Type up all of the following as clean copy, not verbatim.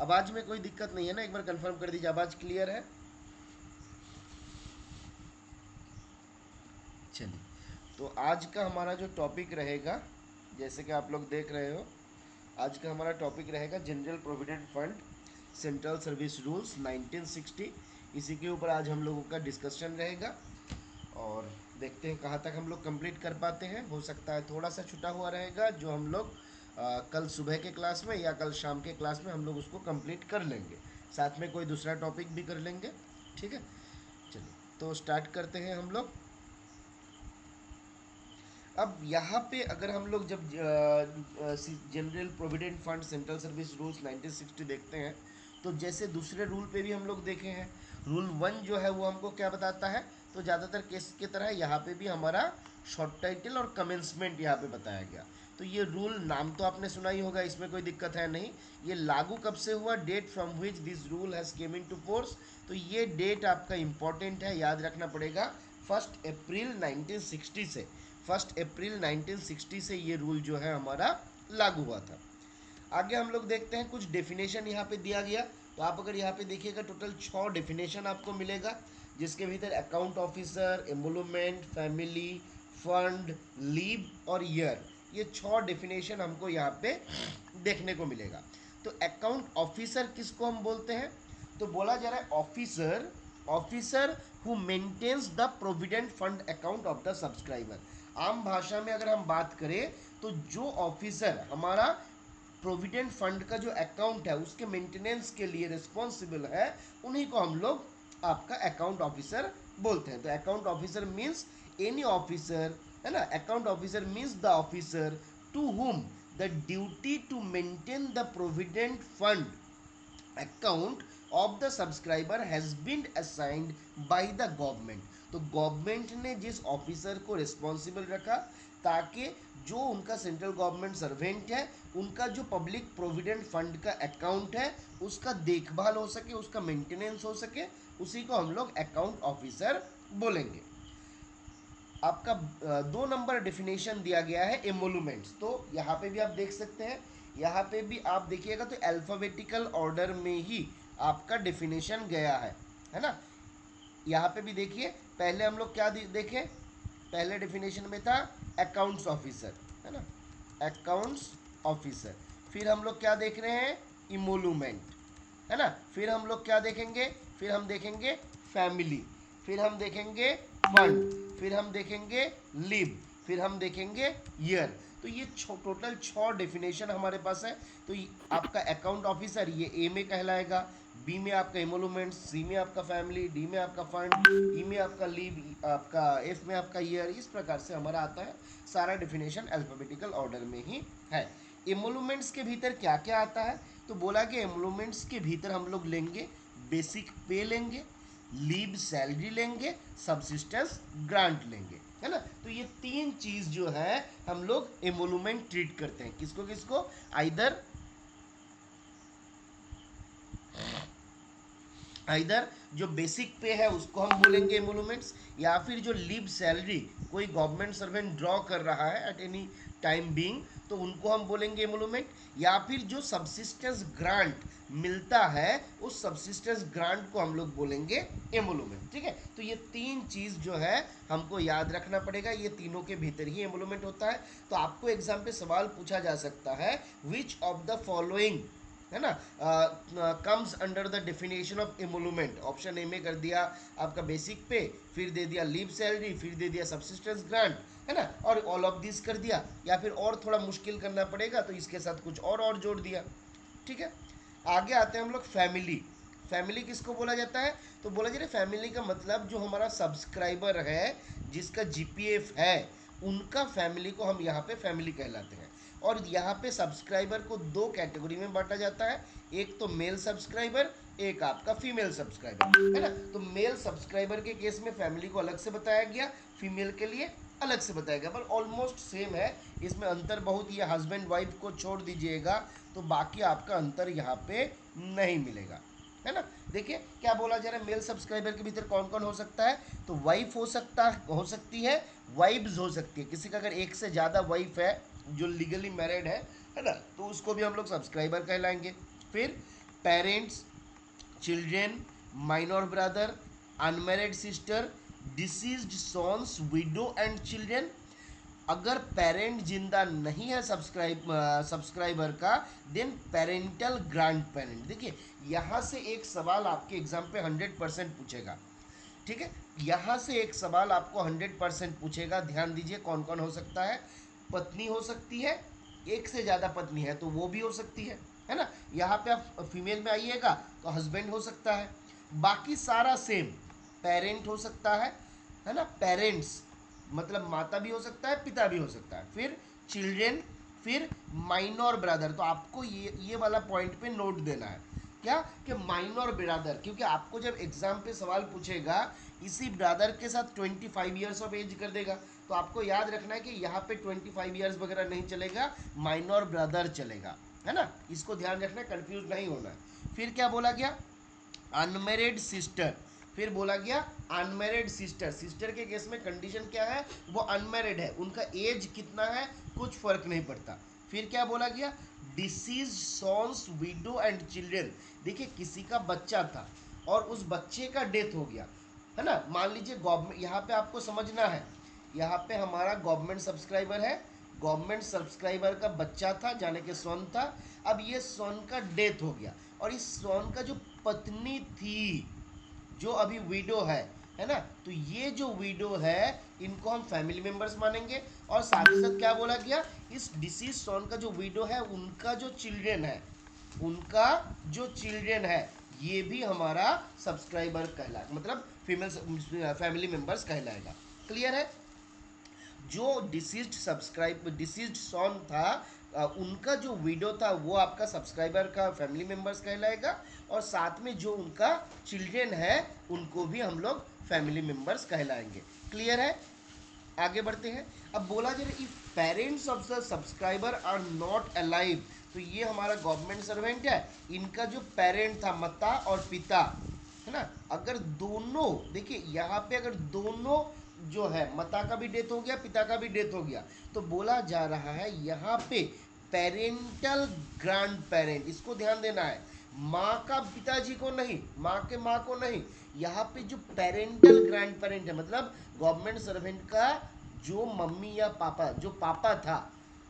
आवाज़ में कोई दिक्कत नहीं है ना? एक बार कंफर्म कर दीजिए, आवाज़ क्लियर है? चलिए, तो आज का हमारा जो टॉपिक रहेगा, जैसे कि आप लोग देख रहे हो, आज का हमारा टॉपिक रहेगा general provident fund central service rules 1960। इसी के ऊपर आज हम लोगों का डिस्कशन रहेगा और देखते हैं कहाँ तक हम लोग कंप्लीट कर पाते हैं। हो सकता है थोड़ा सा छुटा हुआ रहेगा, जो हम लोग कल सुबह के क्लास में या कल शाम के क्लास में हम लोग उसको कंप्लीट कर लेंगे। साथ में कोई दूसरा टॉपिक भी कर लेंगे। ठीक है, चलिए तो स्टार्ट करते हैं हम लोग। अब यहाँ पे अगर हम लोग जब general provident fund central service rules 1960 देखते हैं, तो जैसे दूसरे रूल पे भी हम लोग देखे हैं, रूल 1 जो है वो हमको क्या बताता है, तो ज़्यादातर केस की तरह यहाँ पे भी हमारा शॉर्ट टाइटल और कमेंसमेंट यहाँ पे बताया गया। तो ये रूल नाम तो आपने सुना ही होगा, इसमें कोई दिक्कत है नहीं। ये लागू कब से हुआ, date from which this rule has came into force, तो ये डेट आपका इंपॉर्टेंट है, याद रखना पड़ेगा। 1 अप्रैल 1960 से, 1 अप्रैल 1960 से ये रूल जो है हमारा लागू हुआ था। आगे हम लोग देखते हैं, कुछ डेफिनेशन यहाँ पे दिया गया। तो आप अगर यहाँ पे देखिएगा, टोटल 6 डेफिनेशन आपको मिलेगा, जिसके भीतर account officer, emolument, family, fund, leave और ईयर, ये 6 डेफिनेशन हमको यहाँ पे देखने को मिलेगा। तो अकाउंट ऑफिसर किसको हम बोलते हैं, तो बोला जा रहा है officer, officer who maintains the provident fund account of the subscriber. आम भाषा में अगर हम बात करें, तो जो ऑफिसर हमारा प्रोविडेंट फंड का जो अकाउंट है उसके मेंटेनेंस के लिए रिस्पॉन्सिबल है, उन्हीं को हम लोग आपका अकाउंट ऑफिसर बोलते हैं। तो account officer means any officer, है ना। Account officer means the officer to whom the duty to maintain the provident fund account of the subscriber has been assigned by the government. तो government ने जिस officer को responsible रखा, ताकि जो उनका सेंट्रल गवर्नमेंट सर्वेंट है, उनका जो पब्लिक प्रोविडेंट फंड का अकाउंट है उसका देखभाल हो सके, उसका मेंटेनेंस हो सके, उसी को हम लोग अकाउंट ऑफिसर बोलेंगे। आपका 2 नंबर डेफिनेशन दिया गया है एमोलूमेंट्स। तो यहाँ पे भी आप देख सकते हैं, यहाँ पे भी आप देखिएगा तो अल्फ़ाबेटिकल ऑर्डर में ही आपका डेफिनेशन गया है ना। यहाँ पे भी देखिए, पहले हम लोग क्या देखे, पहले डेफिनेशन में था अकाउंट्स ऑफिसर, है ना, अकाउंट्स ऑफिसर। फिर हम लोग क्या देख रहे हैं, इमोलूमेंट, है ना। फिर हम लोग क्या देखेंगे, फिर हम देखेंगे फैमिली, फिर हम देखेंगे फंड, फिर हम देखेंगे लिव, फिर हम देखेंगे ईयर। तो ये टोटल 6 डेफिनेशन हमारे पास है। तो आपका अकाउंट ऑफिसर ये ए में कहलाएगा, बी में आपका एमोलूमेंट, सी में आपका फैमिली, डी में आपका फंड, ई में आपका लीव, आपका एफ में आपका ईयर। इस प्रकार से हमारा आता है, सारा डेफिनेशन अल्फाबेटिकल ऑर्डर में ही है। एमोलूमेंट्स के भीतर क्या क्या आता है, तो बोला कि एमोलूमेंट्स के भीतर हम लोग लेंगे बेसिक पे लेंगे, लीव सैलरी लेंगे, सब्सिस्टेंस ग्रांट लेंगे, है ना। तो ये 3 चीज जो है हम लोग एमोलूमेंट ट्रीट करते हैं, किसको किसको, आइदर इधर जो बेसिक पे है उसको हम बोलेंगे एमोलूमेंट्स, या फिर जो लीव सैलरी कोई गवर्नमेंट सर्वेंट ड्रॉ कर रहा है एट एनी टाइम बीइंग, तो उनको हम बोलेंगे एमोलूमेंट। या फिर जो सब्सिस्टेंस ग्रांट मिलता है, उस सब्सिस्टेंस ग्रांट को हम लोग बोलेंगे एमोलूमेंट। ठीक है, तो ये 3 चीज जो है हमको याद रखना पड़ेगा, ये तीनों के भीतर ही एमोलूमेंट होता है। तो आपको एग्जाम पे सवाल पूछा जा सकता है, विच ऑफ द फॉलोइंग, है ना, comes under the definition of emolument. Option A में कर दिया आपका बेसिक पे, फिर दे दिया लीव सैलरी, फिर दे दिया सब्सिस्टेंस ग्रांट, है ना, और ऑल ऑफ दिस कर दिया, या फिर और थोड़ा मुश्किल करना पड़ेगा तो इसके साथ कुछ और जोड़ दिया। ठीक है, आगे आते हैं हम लोग फैमिली। फैमिली किसको बोला जाता है, तो बोला जाता है फैमिली का मतलब जो हमारा सब्सक्राइबर है, जिसका जीपीएफ है, उनका फैमिली को हम यहाँ पे फैमिली कहलाते हैं। और यहाँ पे सब्सक्राइबर को 2 कैटेगरी में बांटा जाता है, एक तो मेल सब्सक्राइबर, एक आपका फीमेल सब्सक्राइबर, है ना। तो मेल सब्सक्राइबर के केस में फैमिली को अलग से बताया गया, फीमेल के लिए अलग से बताया गया, पर ऑलमोस्ट सेम है। इसमें अंतर बहुत ही, हस्बैंड वाइफ को छोड़ दीजिएगा तो बाकी आपका अंतर यहाँ पे नहीं मिलेगा, है ना। देखिए क्या बोला जा रहा है, मेल सब्सक्राइबर के भीतर कौन कौन हो सकता है, तो वाइफ हो सकती है, वाइब्स हो सकती है, किसी का अगर एक से ज़्यादा वाइफ है जो लीगली मैरिड है ना, तो उसको भी हम लोग सब्सक्राइबर कहलाएंगे। फिर parents, children, minor brother, unmarried sister, deceased sons, widow and children. अगर पेरेंट जिंदा नहीं है सब्सक्राइबर का, देन पेरेंटल ग्रैंड पेरेंट। देखिए यहाँ से एक सवाल आपके एग्जाम पे 100% पूछेगा, ठीक है। यहाँ से एक सवाल आपको 100% पूछेगा, ध्यान दीजिए कौन कौन हो सकता है। पत्नी हो सकती है, एक से ज़्यादा पत्नी है तो वो भी हो सकती है ना। यहाँ पे आप फीमेल में आइएगा तो हस्बैंड हो सकता है, बाकी सारा सेम। पेरेंट हो सकता है ना, पेरेंट्स मतलब माता भी हो सकता है, पिता भी हो सकता है, फिर चिल्ड्रेन, फिर माइनर ब्रदर। तो आपको ये वाला पॉइंट पे नोट देना है क्या, कि माइनर ब्रदर, क्योंकि आपको जब एग्जाम पे सवाल पूछेगा इसी ब्रदर के साथ 25 ईयर्स ऑफ एज कर देगा, तो आपको याद रखना है कि यहाँ पे 25 ईयर्स वगैरह नहीं चलेगा, माइनर ब्रदर चलेगा, है ना। इसको ध्यान रखना है, कंफ्यूज नहीं होना है। फिर क्या बोला गया, अनमेरिड सिस्टर। फिर बोला गया अनमेरिड सिस्टर। सिस्टर के केस में कंडीशन क्या है, वो अनमेरिड है, उनका एज कितना है कुछ फर्क नहीं पड़ता। फिर क्या बोला गया, डिसीज सॉन्स, विडो एंड चिल्ड्रेन। देखिए किसी का बच्चा था और उस बच्चे का डेथ हो गया, है ना। मान लीजिए गवर्नमेंट, यहाँ पे आपको समझना है, यहाँ पे हमारा गवर्नमेंट सब्सक्राइबर है, गवर्नमेंट सब्सक्राइबर का बच्चा था जाने के सन था। अब ये सन का डेथ हो गया और इस सन का जो पत्नी थी, जो अभी विडो है ना, तो ये जो विडो है इनको हम फैमिली मेंबर्स मानेंगे। और साथ ही साथ क्या बोला गया, इस डिसीज सन का जो विडो है उनका जो चिल्ड्रेन है, उनका जो चिल्ड्रेन है ये भी हमारा सब्सक्राइबर कहलाएगा, मतलब फीमेल फैमिली मेंबर्स कहलाएगा। क्लियर है। जो डिसीज्ड सॉन था, उनका जो विडो था वो आपका सब्सक्राइबर का फैमिली मेंबर्स कहलाएगा, और साथ में जो उनका चिल्ड्रेन है उनको भी हम लोग फैमिली मेंबर्स कहलाएंगे। क्लियर है। आगे बढ़ते हैं। अब बोला जा रहा है if parents of the subscriber are not alive, तो ये हमारा गवर्नमेंट सर्वेंट है, इनका जो पेरेंट था माता और पिता, है ना, अगर दोनों, देखिए यहाँ पे अगर दोनों जो है, माता का भी डेथ हो गया, पिता का भी डेथ हो गया, तो बोला जा रहा है यहाँ पे पेरेंटल ग्रैंड पेरेंट, इसको ध्यान देना है। माँ का पिताजी को नहीं, माँ के माँ को नहीं, यहाँ पे जो पेरेंटल ग्रैंड पेरेंट है, मतलब गवर्नमेंट सर्वेंट का जो मम्मी या पापा, जो पापा था,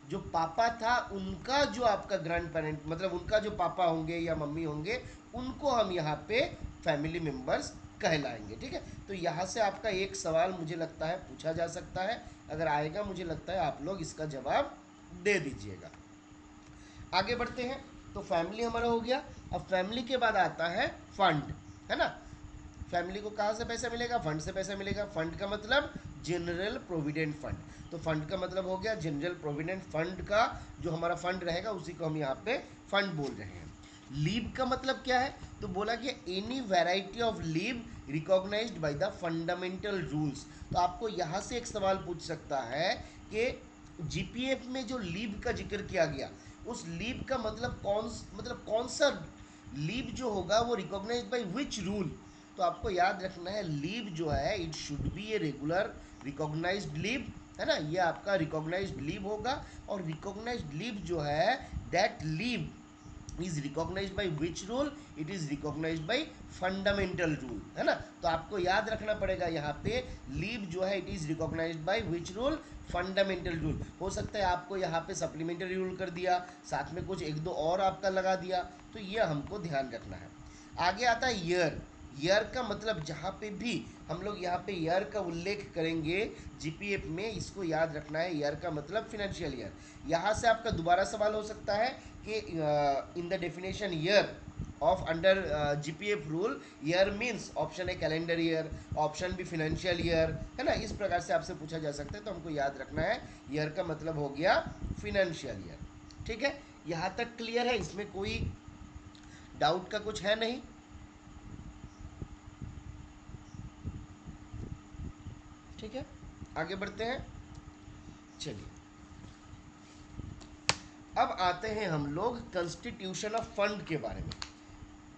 जो पापा था उनका जो आपका ग्रैंड पेरेंट, मतलब उनका जो पापा होंगे या मम्मी होंगे, उनको हम यहाँ पे फैमिली मेंबर्स कहलाएंगे। ठीक है, तो यहाँ से आपका एक सवाल मुझे लगता है पूछा जा सकता है, अगर आएगा मुझे लगता है आप लोग इसका जवाब दे दीजिएगा। आगे बढ़ते हैं। तो फैमिली हमारा हो गया। अब फैमिली के बाद आता है फंड, है ना। फैमिली को कहाँ से पैसा मिलेगा, फंड से पैसा मिलेगा। फंड का मतलब जनरल प्रोविडेंट फंड, तो फंड का मतलब हो गया जनरल प्रोविडेंट फंड का जो हमारा फंड रहेगा उसी को हम यहाँ पे फंड बोल रहे हैं। लीव का मतलब क्या है, तो बोला कि any variety of leave recognized by the fundamental rules. तो आपको यहाँ से एक सवाल पूछ सकता है कि जीपीएफ में जो लीव का जिक्र किया गया, उस लीव का मतलब कौन सा लीव जो होगा वो रिकॉग्नाइज बाय विच रूल। तो आपको याद रखना है लीव जो है it should be a regular recognized leave, है ना, ये आपका रिकॉग्नाइज्ड लीव होगा। और रिकॉग्नाइज्ड लीव जो है that leave is recognised by which rule, it is recognised by fundamental rule, है ना। तो आपको याद रखना पड़ेगा यहाँ पे लीव जो है it is recognised by which rule, fundamental rule. हो सकता है आपको यहाँ पे सप्लीमेंट्री रूल कर दिया, साथ में कुछ एक दो और आपका लगा दिया, तो ये हमको ध्यान रखना है। आगे आता है ईयर। ईयर का मतलब जहाँ पे भी हम लोग यहाँ पे ईयर का उल्लेख करेंगे जीपीएफ में, इसको याद रखना है, ईयर का मतलब फिनेंशियल ईयर। यहाँ से आपका दोबारा सवाल हो सकता है कि in the definition year of under GPF rule, year means option A calendar year, option B financial year, है ना, इस प्रकार से आपसे पूछा जा सकता है। तो हमको याद रखना है ईयर का मतलब हो गया फिनेंशियल ईयर। ठीक है, यहाँ तक क्लियर है, इसमें कोई डाउट का कुछ है नहीं। ठीक है, आगे बढ़ते हैं। चलिए अब आते हैं हम लोग कंस्टिट्यूशन ऑफ फंड के बारे में।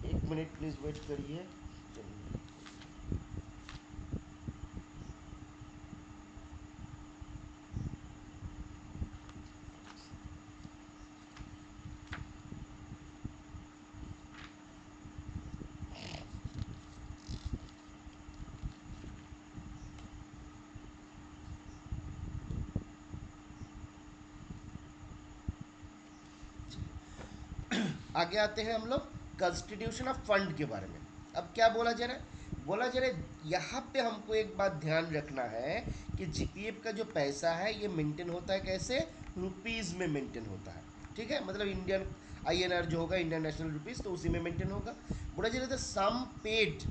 एक मिनट प्लीज वेट करिए। आगे आते हैं हम लोग कंस्टिट्यूशन ऑफ फंड के बारे में। अब क्या बोला जा रहा है, बोला जा रहा है यहाँ पे हमको एक बात ध्यान रखना है कि जीपीएफ का जो पैसा है ये मेंटेन होता है कैसे, रुपीज़ में मेंटेन होता है। ठीक है, मतलब इंडियन आईएनआर जो होगा, इंडियन नेशनल रुपीज़, तो उसी में मेंटेन होगा। बोला जा रहा था सम पेड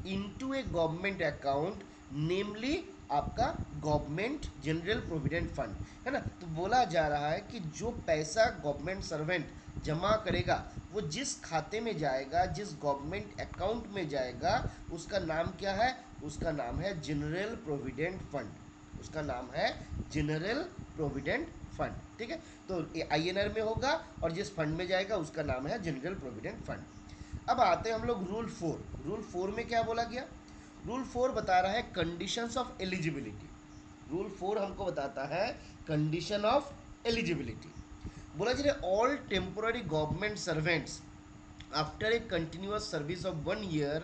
इनटू ए गवर्नमेंट अकाउंट, नेमली आपका गवर्नमेंट जनरल प्रोविडेंट फंड, है ना। तो बोला जा रहा है कि जो पैसा गवर्नमेंट सर्वेंट जमा करेगा वो जिस खाते में जाएगा, जिस गवर्नमेंट अकाउंट में जाएगा, उसका नाम क्या है, उसका नाम है जनरल प्रोविडेंट फंड। उसका नाम है जनरल प्रोविडेंट फंड। ठीक है, तो आईएनआर में होगा और जिस फंड में जाएगा उसका नाम है जनरल प्रोविडेंट फंड। अब आते हैं हम लोग रूल 4। रूल 4 में क्या बोला गया, रूल 4 बता रहा है कंडीशंस ऑफ एलिजिबिलिटी। रूल 4 हमको बताता है कंडीशन ऑफ एलिजिबिलिटी। बोला जाए all temporary government servants after a continuous service of 1 year,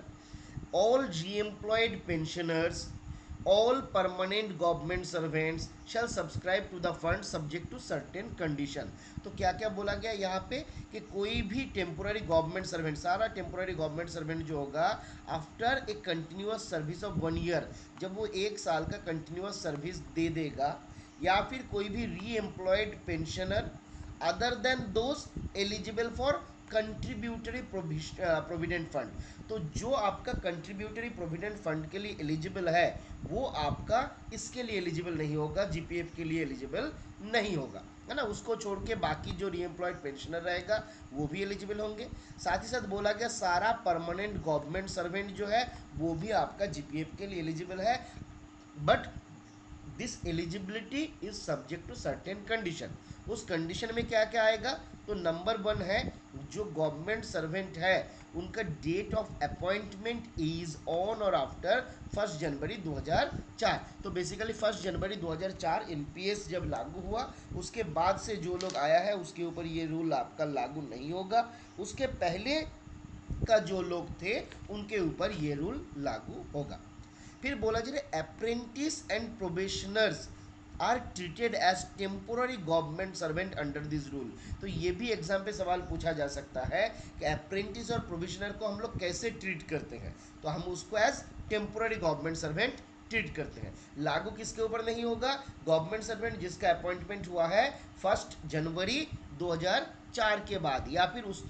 all re-employed pensioners, all permanent government servants shall subscribe to the fund subject to certain condition। तो क्या क्या बोला गया यहाँ पे कि कोई भी टेम्पोररी गवर्नमेंट सर्वेंट, सारा टेम्पोररी गवर्नमेंट सर्वेंट जो होगा after a continuous service of 1 year, जब वो 1 साल का कंटिन्यूअस सर्विस दे देगा, या फिर कोई भी री employed pensioner other than those eligible for contributory provident fund. तो जो आपका कंट्रीब्यूटरी प्रोविडेंट फंड के लिए एलिजिबल है वो आपका इसके लिए एलिजिबल नहीं होगा, जीपीएफ के लिए एलिजिबल नहीं होगा, है ना। उसको छोड़ के बाकी जो रीएम्प्लॉयड पेंशनर रहेगा वो भी एलिजिबल होंगे। साथ ही साथ बोला गया सारा परमानेंट गवर्नमेंट सर्वेंट जो है वो भी आपका जीपीएफ के लिए एलिजिबल है, but this eligibility is subject to certain condition. उस कंडीशन में क्या क्या आएगा, तो नंबर 1 है जो गवर्नमेंट सर्वेंट है उनका date of appointment is on और आफ्टर 1 जनवरी 2004। तो बेसिकली 1 जनवरी 2004 एनपीएस जब लागू हुआ उसके बाद से जो लोग आया है उसके ऊपर ये रूल आपका लागू नहीं होगा। उसके पहले का जो लोग थे उनके ऊपर ये रूल लागू होगा। फिर बोला जाए apprentice and probationers are treated as temporary government servant under this rule. तो ये भी एग्जाम पे सवाल पूछा जा सकता है कि अप्रेंटिस और प्रोबेशनर को हम लोग कैसे ट्रीट करते हैं, तो हम उसको as temporary government servant treat करते हैं। लागू किसके ऊपर नहीं होगा, गवर्नमेंट सर्वेंट जिसका अपॉइंटमेंट हुआ है 1 जनवरी 2004 के बाद, या फिर उस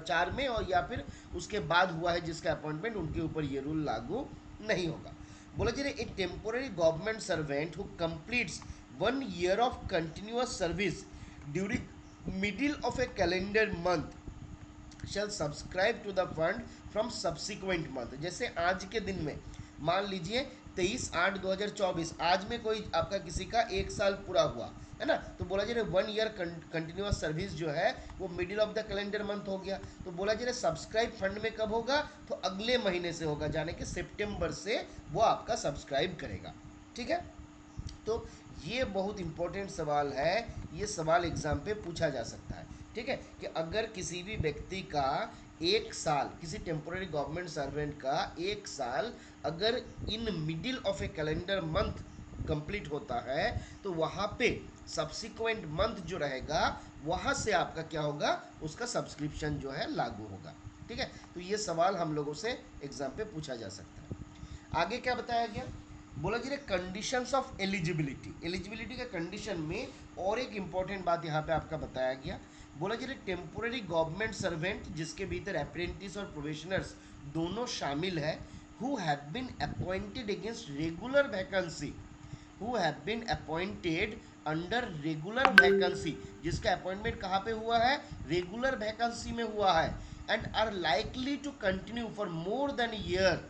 4 में, और या फिर उसके बाद हुआ है जिसका अपॉइंटमेंट, उनके ऊपर ये रूल लागू नहीं होगा। बोला जा रहा है a temporary government servant who completes 1 year of continuous service during middle of a calendar month shall subscribe to the fund from subsequent month. जैसे आज के दिन में मान लीजिए 23/8/2024, आज में कोई आपका किसी का 1 साल पूरा हुआ है ना, तो बोला जा रहा है 1 year कंटिन्यूअस सर्विस जो है वो middle of the calendar month हो गया। तो बोला जा रहा है सब्सक्राइब फंड में कब होगा, तो अगले महीने से होगा, जाने कि सितंबर से वो आपका सब्सक्राइब करेगा। ठीक है, तो ये बहुत इंपॉर्टेंट सवाल है, ये सवाल एग्जाम पे पूछा जा सकता है। ठीक है, कि अगर किसी भी व्यक्ति का 1 साल, किसी टेम्पोररी गवर्नमेंट सर्वेंट का 1 साल अगर in middle of a calendar month complete होता है तो वहाँ पे सब्सिक्वेंट मंथ जो रहेगा वहाँ से आपका क्या होगा, उसका सब्सक्रिप्शन जो है लागू होगा। ठीक है, तो ये सवाल हम लोगों से एग्जाम पे पूछा जा सकता है। आगे क्या बताया गया, बोला जी कंडीशंस ऑफ एलिजिबिलिटी। एलिजिबिलिटी का कंडीशन में और एक इंपॉर्टेंट बात यहाँ पे आपका बताया गया, बोला जी टेम्पोररी गवर्नमेंट सर्वेंट जिसके भीतर अप्रेंटिस और प्रोबेशनर्स दोनों शामिल है, who have been appointed against regular vacancy, who have been appointed under regular vacancy, जिसका अपॉइंटमेंट कहाँ पे हुआ है, रेगुलर वैकेंसी में हुआ है, and are likely to continue for more than year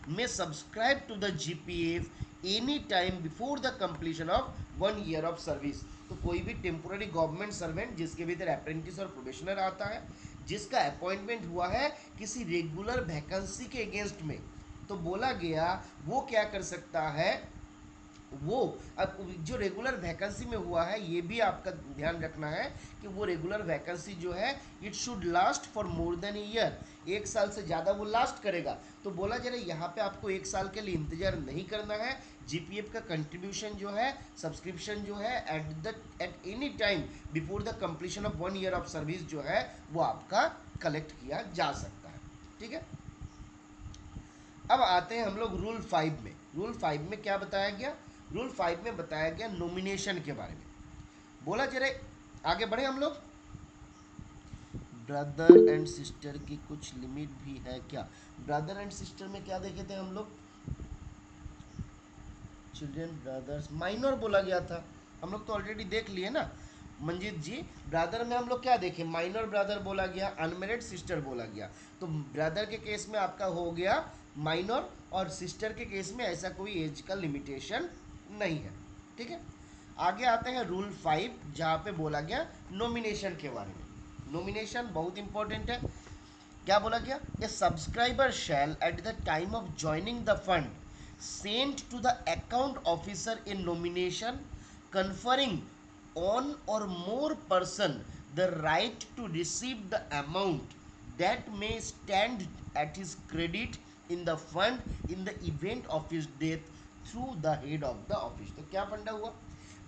may subscribe to the GPF any time before the completion of 1 year of service। तो कोई भी टेम्पोररी गवर्नमेंट सर्वेंट जिसके भीतर अप्रेंटिस और प्रोबेशनर आता है, जिसका अपॉइंटमेंट हुआ है किसी रेगुलर वैकेंसी के अगेंस्ट में, तो बोला गया वो क्या कर सकता है, वो अब जो रेगुलर वैकेंसी में हुआ है ये भी आपका ध्यान रखना है कि वो रेगुलर वैकेंसी जो है it should last for more than year, 1 साल से ज़्यादा वो लास्ट करेगा। तो बोला जा रहा है यहाँ पे आपको 1 साल के लिए इंतजार नहीं करना है। जीपीएफ का कंट्रीब्यूशन जो है, सब्सक्रिप्शन जो है eight any time before the completion of 1 year of service जो है वो आपका कलेक्ट किया जा सकता है। ठीक है, अब आते हैं हम लोग रूल 5 में। रूल 5 में क्या बताया गया? रूल 5 में बताया गया नॉमिनेशन के बारे में। बोला जरा, आगे बढ़े हम लोग। ब्रदर एंड सिस्टर की कुछ लिमिट भी है क्या? ब्रदर एंड सिस्टर में क्या देखे थे हम लोग? चिल्ड्रन, ब्रदर्स, माइनर बोला गया था, हम लोग तो ऑलरेडी देख लिए ना मंजीत जी। ब्रदर में हम लोग क्या देखे? माइनर ब्रदर बोला गया, अनमेरिड सिस्टर बोला गया। तो ब्रदर के केस में आपका हो गया माइनर, और सिस्टर के केस में ऐसा कोई एज का लिमिटेशन नहीं है। ठीक है, आगे आते हैं रूल 5 जहाँ पे बोला गया नॉमिनेशन के बारे में। नॉमिनेशन बहुत इंपॉर्टेंट है। क्या बोला गया? A subscriber shall at the time of joining the fund sent to the account officer in nomination conferring on or more person the right to receive the amount that may stand at his credit in the fund in the event of his death through the head of the office। तो क्या फंडा हुआ?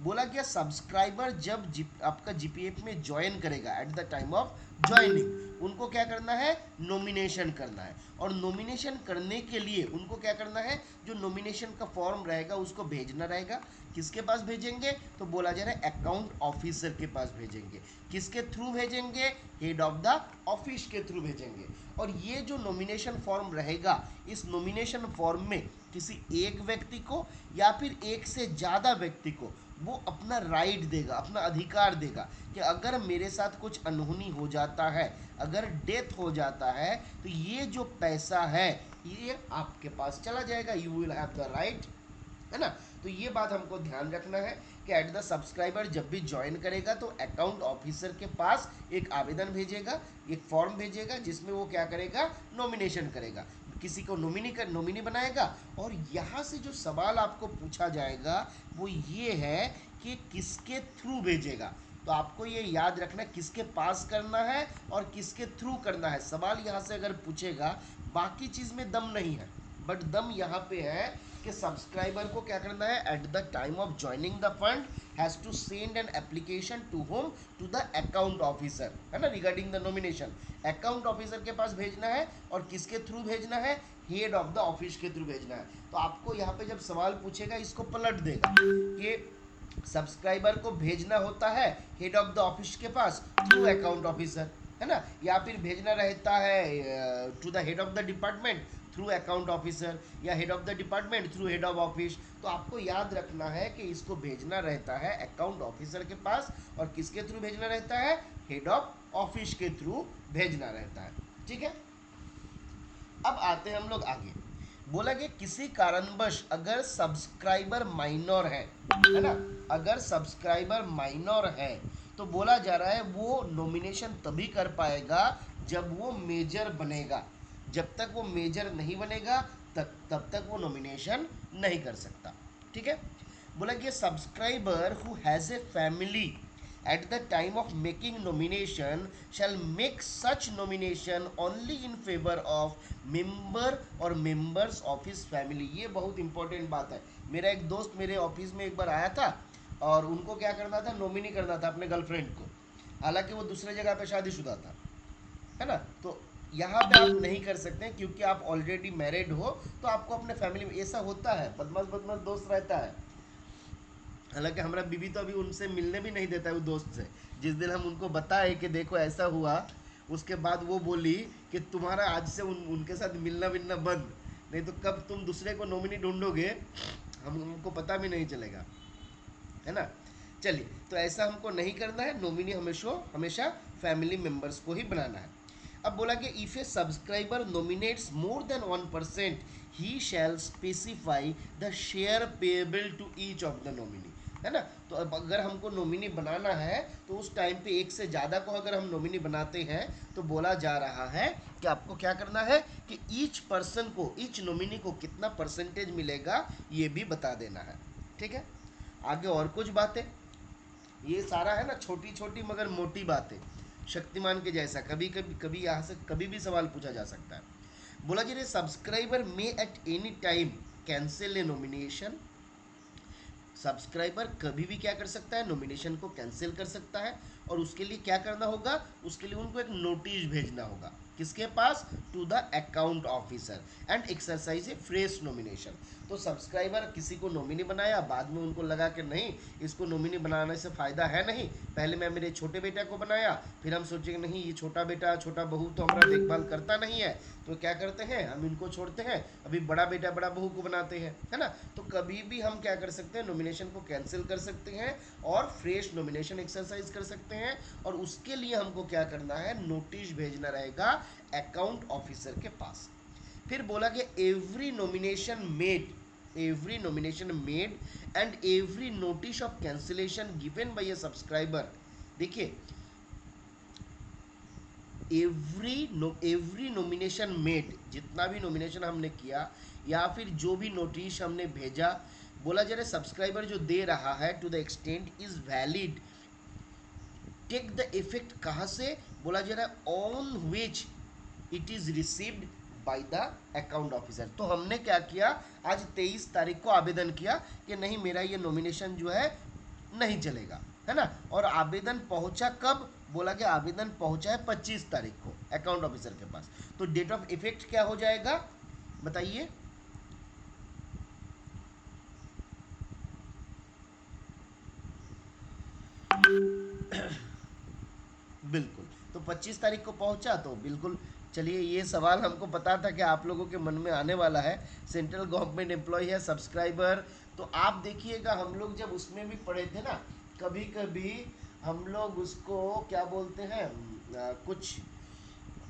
बोला गया subscriber जब आपका GPF में join करेगा eight the time of joining, उनको क्या करना है? नॉमिनेशन करना है। और नॉमिनेशन करने के लिए उनको क्या करना है? जो नॉमिनेशन का फॉर्म रहेगा उसको भेजना रहेगा। किसके पास भेजेंगे? तो बोला जा रहा है अकाउंट ऑफिसर के पास भेजेंगे। किसके थ्रू भेजेंगे? हेड ऑफ द ऑफिस के थ्रू भेजेंगे। और ये जो नॉमिनेशन फॉर्म रहेगा, इस नॉमिनेशन फॉर्म में किसी एक व्यक्ति को या फिर एक से ज़्यादा व्यक्ति को वो अपना राइट देगा, अपना अधिकार देगा कि अगर मेरे साथ कुछ अनहोनी हो जाता है, अगर डेथ हो जाता है, तो ये जो पैसा है ये आपके पास चला जाएगा। You will have the right, है ना। तो ये बात हमको ध्यान रखना है कि एट द सब्सक्राइबर जब भी ज्वाइन करेगा तो अकाउंट ऑफिसर के पास एक आवेदन भेजेगा, एक फॉर्म भेजेगा जिसमें वो क्या करेगा? नॉमिनेशन करेगा, किसी को नॉमिनी बनाएगा। और यहाँ से जो सवाल आपको पूछा जाएगा वो ये है कि किसके थ्रू भेजेगा। तो आपको ये याद रखना किसके पास करना है और किसके थ्रू करना है। सवाल यहाँ से अगर पूछेगा, बाकी चीज़ में दम नहीं है, बट दम यहाँ पे है कि सब्सक्राइबर को क्या करना है? At the time of joining the fund has to send an application to whom? To the account officer, है ना, regarding the nomination. Account officer के पास भेजना है। और किसके थ्रू भेजना है? हेड ऑफ द ऑफिस के थ्रू भेजना है। तो आपको यहाँ पे जब सवाल पूछेगा इसको पलट देगा कि सब्सक्राइबर को भेजना होता है हेड ऑफ द ऑफिस के पास थ्रू अकाउंट ऑफिसर, है ना, या फिर भेजना रहता है to the head of the department through account officer, या head of the department through head of office. तो आपको याद रखना है कि इसको भेजना रहता है अकाउंट ऑफिसर के पास, और किसके थ्रू भेजना रहता है? हेड ऑफ ऑफिस के थ्रू भेजना रहता है। ठीक है, अब आते हैं हम लोग आगे। बोला कि किसी कारणवश अगर सब्सक्राइबर माइनर है ना, अगर सब्सक्राइबर माइनर है तो बोला जा रहा है वो नॉमिनेशन तभी कर पाएगा जब वो मेजर बनेगा। जब तक वो मेजर नहीं बनेगा तब तक वो नॉमिनेशन नहीं कर सकता। ठीक है, बोला कि subscriber who has a family at the time of making nomination shall make such nomination only in favor of member or members of his family। ये बहुत इंपॉर्टेंट बात है। मेरा एक दोस्त मेरे ऑफिस में एक बार आया था और उनको क्या करना था? नॉमिनी करना था अपने गर्लफ्रेंड को, हालांकि वो दूसरे जगह पे शादीशुदा था, है ना। तो यहाँ पे आप नहीं कर सकते हैं क्योंकि आप ऑलरेडी मैरिड हो। तो आपको अपने फैमिली में ऐसा होता है, बदमाश बदमाश दोस्त रहता है। हालांकि हमारा बीबी तो अभी उनसे मिलने भी नहीं देता है वो दोस्त से। जिस दिन हम उनको बताए कि देखो ऐसा हुआ, उसके बाद वो बोली कि तुम्हारा आज से उनके साथ मिलना मिलना बंद, नहीं तो कब तुम दूसरे को नॉमिनी ढूंढोगे हमको पता भी नहीं चलेगा, है ना। चलिए, तो ऐसा हमको नहीं करना है। नॉमिनी हमेशा हमेशा फैमिली मेम्बर्स को ही बनाना है। अब बोला कि if a subscriber nominates more than 1% he shall specify the share payable to each of the nominee, है ना। तो अब अगर हमको नॉमिनी बनाना है तो उस टाइम पे एक से ज़्यादा को अगर हम नॉमिनी बनाते हैं तो बोला जा रहा है कि आपको क्या करना है कि ईच पर्सन को, ईच नॉमिनी को कितना परसेंटेज मिलेगा ये भी बता देना है। ठीक है। आगे और कुछ बातें, ये सारा है ना छोटी छोटी मगर मोटी बातें, शक्तिमान के जैसा। कभी कभी कभी यहाँ से कभी भी सवाल पूछा जा सकता है। बोला जी subscriber may at any time cancel a nomination. Subscriber कभी भी क्या कर सकता है, नॉमिनेशन को कैंसिल कर सकता है। और उसके लिए क्या करना होगा, उसके लिए उनको एक नोटिस भेजना होगा, किसके पास, to the account officer, and exercise a fresh nomination. तो सब्सक्राइबर किसी को नॉमिनी बनाया, बाद में उनको लगा कि नहीं इसको नॉमिनी बनाने से फ़ायदा है नहीं, पहले मैं मेरे छोटे बेटा को बनाया, फिर हम सोचेंगे नहीं ये छोटा बेटा छोटा बहू तो हमारा देखभाल करता नहीं है, तो क्या करते हैं हम इनको छोड़ते हैं, अभी बड़ा बेटा बड़ा बहू को बनाते हैं, है ना। तो कभी भी हम क्या कर सकते हैं, नॉमिनेशन को कैंसिल कर सकते हैं और फ्रेश नॉमिनेशन एक्सरसाइज कर सकते हैं। और उसके लिए हमको क्या करना है, नोटिस भेजना रहेगा अकाउंट ऑफिसर के पास। फिर बोला कि every nomination made and every notice of cancellation given by a subscriber. देखिए एवरी नॉमिनेशन मेड, जितना भी नॉमिनेशन हमने किया या फिर जो भी नोटिस हमने भेजा, बोला जा रहा है सब्सक्राइबर जो दे रहा है to the extent is valid take the effect, कहाँ से, बोला जा रहा है on which it is received by the account officer. तो हमने क्या किया, आज 23 तारीख को आवेदन किया कि नहीं मेरा ये नॉमिनेशन जो है नहीं चलेगा, है ना। और आवेदन पहुंचा कब, बोला कि आवेदन पहुंचा है 25 तारीख को अकाउंट ऑफिसर के पास। तो डेट ऑफ इफेक्ट क्या हो जाएगा बताइए। बिल्कुल, तो 25 तारीख को पहुंचा तो बिल्कुल। चलिए ये सवाल हमको पता था कि आप लोगों के मन में आने वाला है, सेंट्रल गवर्नमेंट एम्प्लॉय है सब्सक्राइबर। तो आप देखिएगा हम लोग जब उसमें भी पढ़े थे ना, कभी कभी हम लोग उसको क्या बोलते हैं, कुछ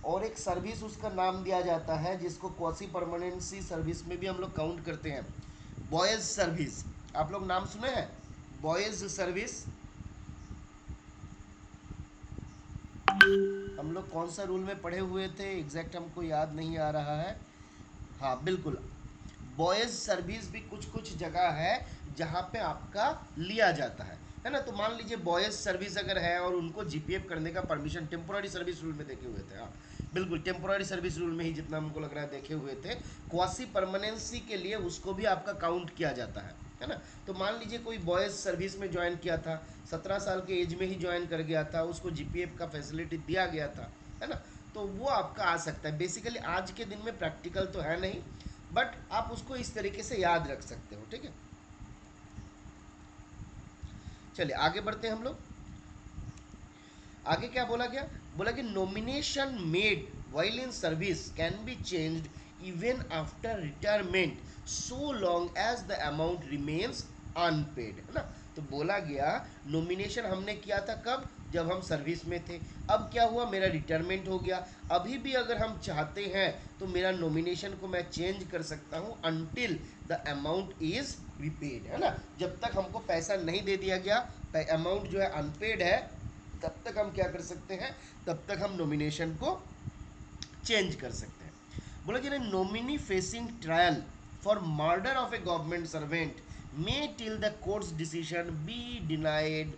और एक सर्विस उसका नाम दिया जाता है जिसको क्वासी परमानेंसी सर्विस में भी हम लोग काउंट करते हैं, बॉयज सर्विस। आप लोग नाम सुने हैं बॉयज सर्विस। हम लोग कौन सा रूल में पढ़े हुए थे एग्जैक्ट हमको याद नहीं आ रहा है। हाँ बिल्कुल, बॉयज सर्विस भी कुछ कुछ जगह है जहाँ पे आपका लिया जाता है ना। तो मान लीजिए बॉयज सर्विस अगर है और उनको जीपीएफ करने का परमिशन टेम्पोररी सर्विस रूल में देखे हुए थे, हाँ बिल्कुल टेम्पोररी सर्विस रूल में ही जितना हमको लग रहा है देखे हुए थे। क्वासी परमानेंसी के लिए उसको भी आपका काउंट किया जाता है ना। तो मान लीजिए कोई बॉयज सर्विस में ज्वाइन किया था, 17 साल के एज में ही ज्वाइन कर गया था, उसको जीपीएफ का फैसिलिटी दिया गया था, है ना। तो वो आपका आ सकता है। बेसिकली आज के दिन में प्रैक्टिकल तो है नहीं, बट आप उसको इस तरीके से याद रख सकते हो, ठीक है। चलिए आगे बढ़ते हैं हम लोग। आगे क्या बोला गया, बोला कि nomination made while in service can be changed even after retirement so long as the amount remains unpaid, है ना। तो बोला गया नॉमिनेशन हमने किया था कब, जब हम सर्विस में थे। अब क्या हुआ, मेरा रिटायरमेंट हो गया, अभी भी अगर हम चाहते हैं तो मेरा नॉमिनेशन को मैं चेंज कर सकता हूँ until the amount is repaid, है ना। जब तक हमको पैसा नहीं दे दिया गया, अमाउंट जो है अनपेड है, तब तक हम क्या कर सकते हैं, तब तक हम नॉमिनेशन को चेंज कर सकते हैं। बोला जी nominee facing trial for murder of a government servant may till the court's decision be denied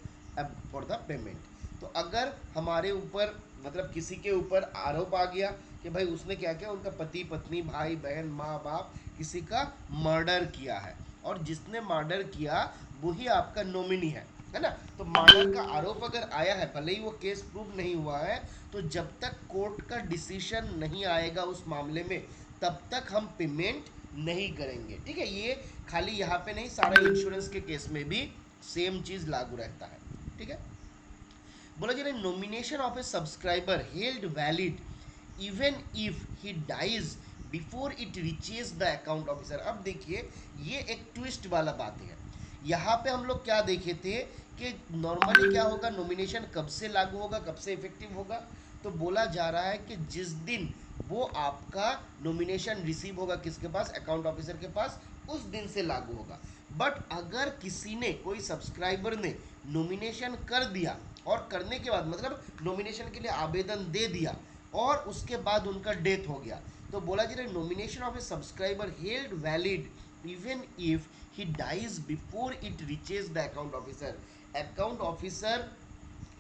for the payment. तो अगर हमारे ऊपर मतलब किसी के ऊपर आरोप आ गया कि भाई उसने क्या किया, उनका पति पत्नी भाई बहन माँ बाप किसी का मर्डर किया है, और जिसने मर्डर किया वही आपका नॉमिनी है ना। तो मर्डर का आरोप अगर आया है, भले ही वो केस प्रूव नहीं हुआ है, तो जब तक कोर्ट का डिसीजन नहीं आएगा उस मामले में, तब तक हम पेमेंट नहीं करेंगे, ठीक है। ये खाली यहाँ पे नहीं, सारा इंश्योरेंस के केस में भी सेम चीज लागू रहता है, ठीक है। बोला जा रहा है nomination of a subscriber held valid even if he dies before it reaches the account officer. अब देखिए ये एक ट्विस्ट वाला बात है। यहाँ पे हम लोग क्या देखे थे कि नॉर्मली क्या होगा, नॉमिनेशन कब से लागू होगा, कब से इफेक्टिव होगा। तो बोला जा रहा है कि जिस दिन वो आपका नॉमिनेशन रिसीव होगा किसके पास, अकाउंट ऑफिसर के पास, उस दिन से लागू होगा। बट अगर किसी ने, कोई सब्सक्राइबर ने नॉमिनेशन कर दिया और करने के बाद मतलब नॉमिनेशन के लिए आवेदन दे दिया और उसके बाद उनका डेथ हो गया, तो बोला जा रहा है nomination of a subscriber held valid even if he dies before it reaches the account officer. Account officer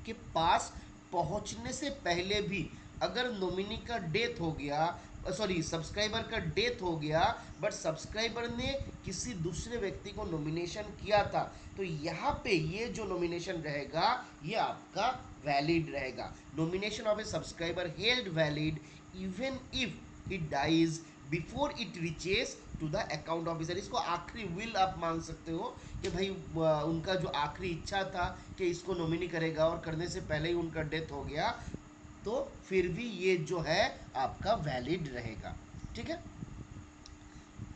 के पास पहुंचने से पहले भी अगर नॉमिनी का डेथ हो गया, सॉरी सब्सक्राइबर का डेथ हो गया, बट सब्सक्राइबर ने किसी दूसरे व्यक्ति को नॉमिनेशन किया था, तो यहाँ पे ये जो नॉमिनेशन रहेगा ये आपका वैलिड रहेगा. Nomination of a subscriber held valid even if he dies before it reaches to the account officer. इसको आखिरी विल आप मान सकते हो कि भाई उनका जो आखिरी इच्छा था कि इसको नॉमिनी करेगा और करने से पहले ही उनका डेथ हो गया, तो फिर भी ये जो है आपका वैलिड रहेगा. ठीक है,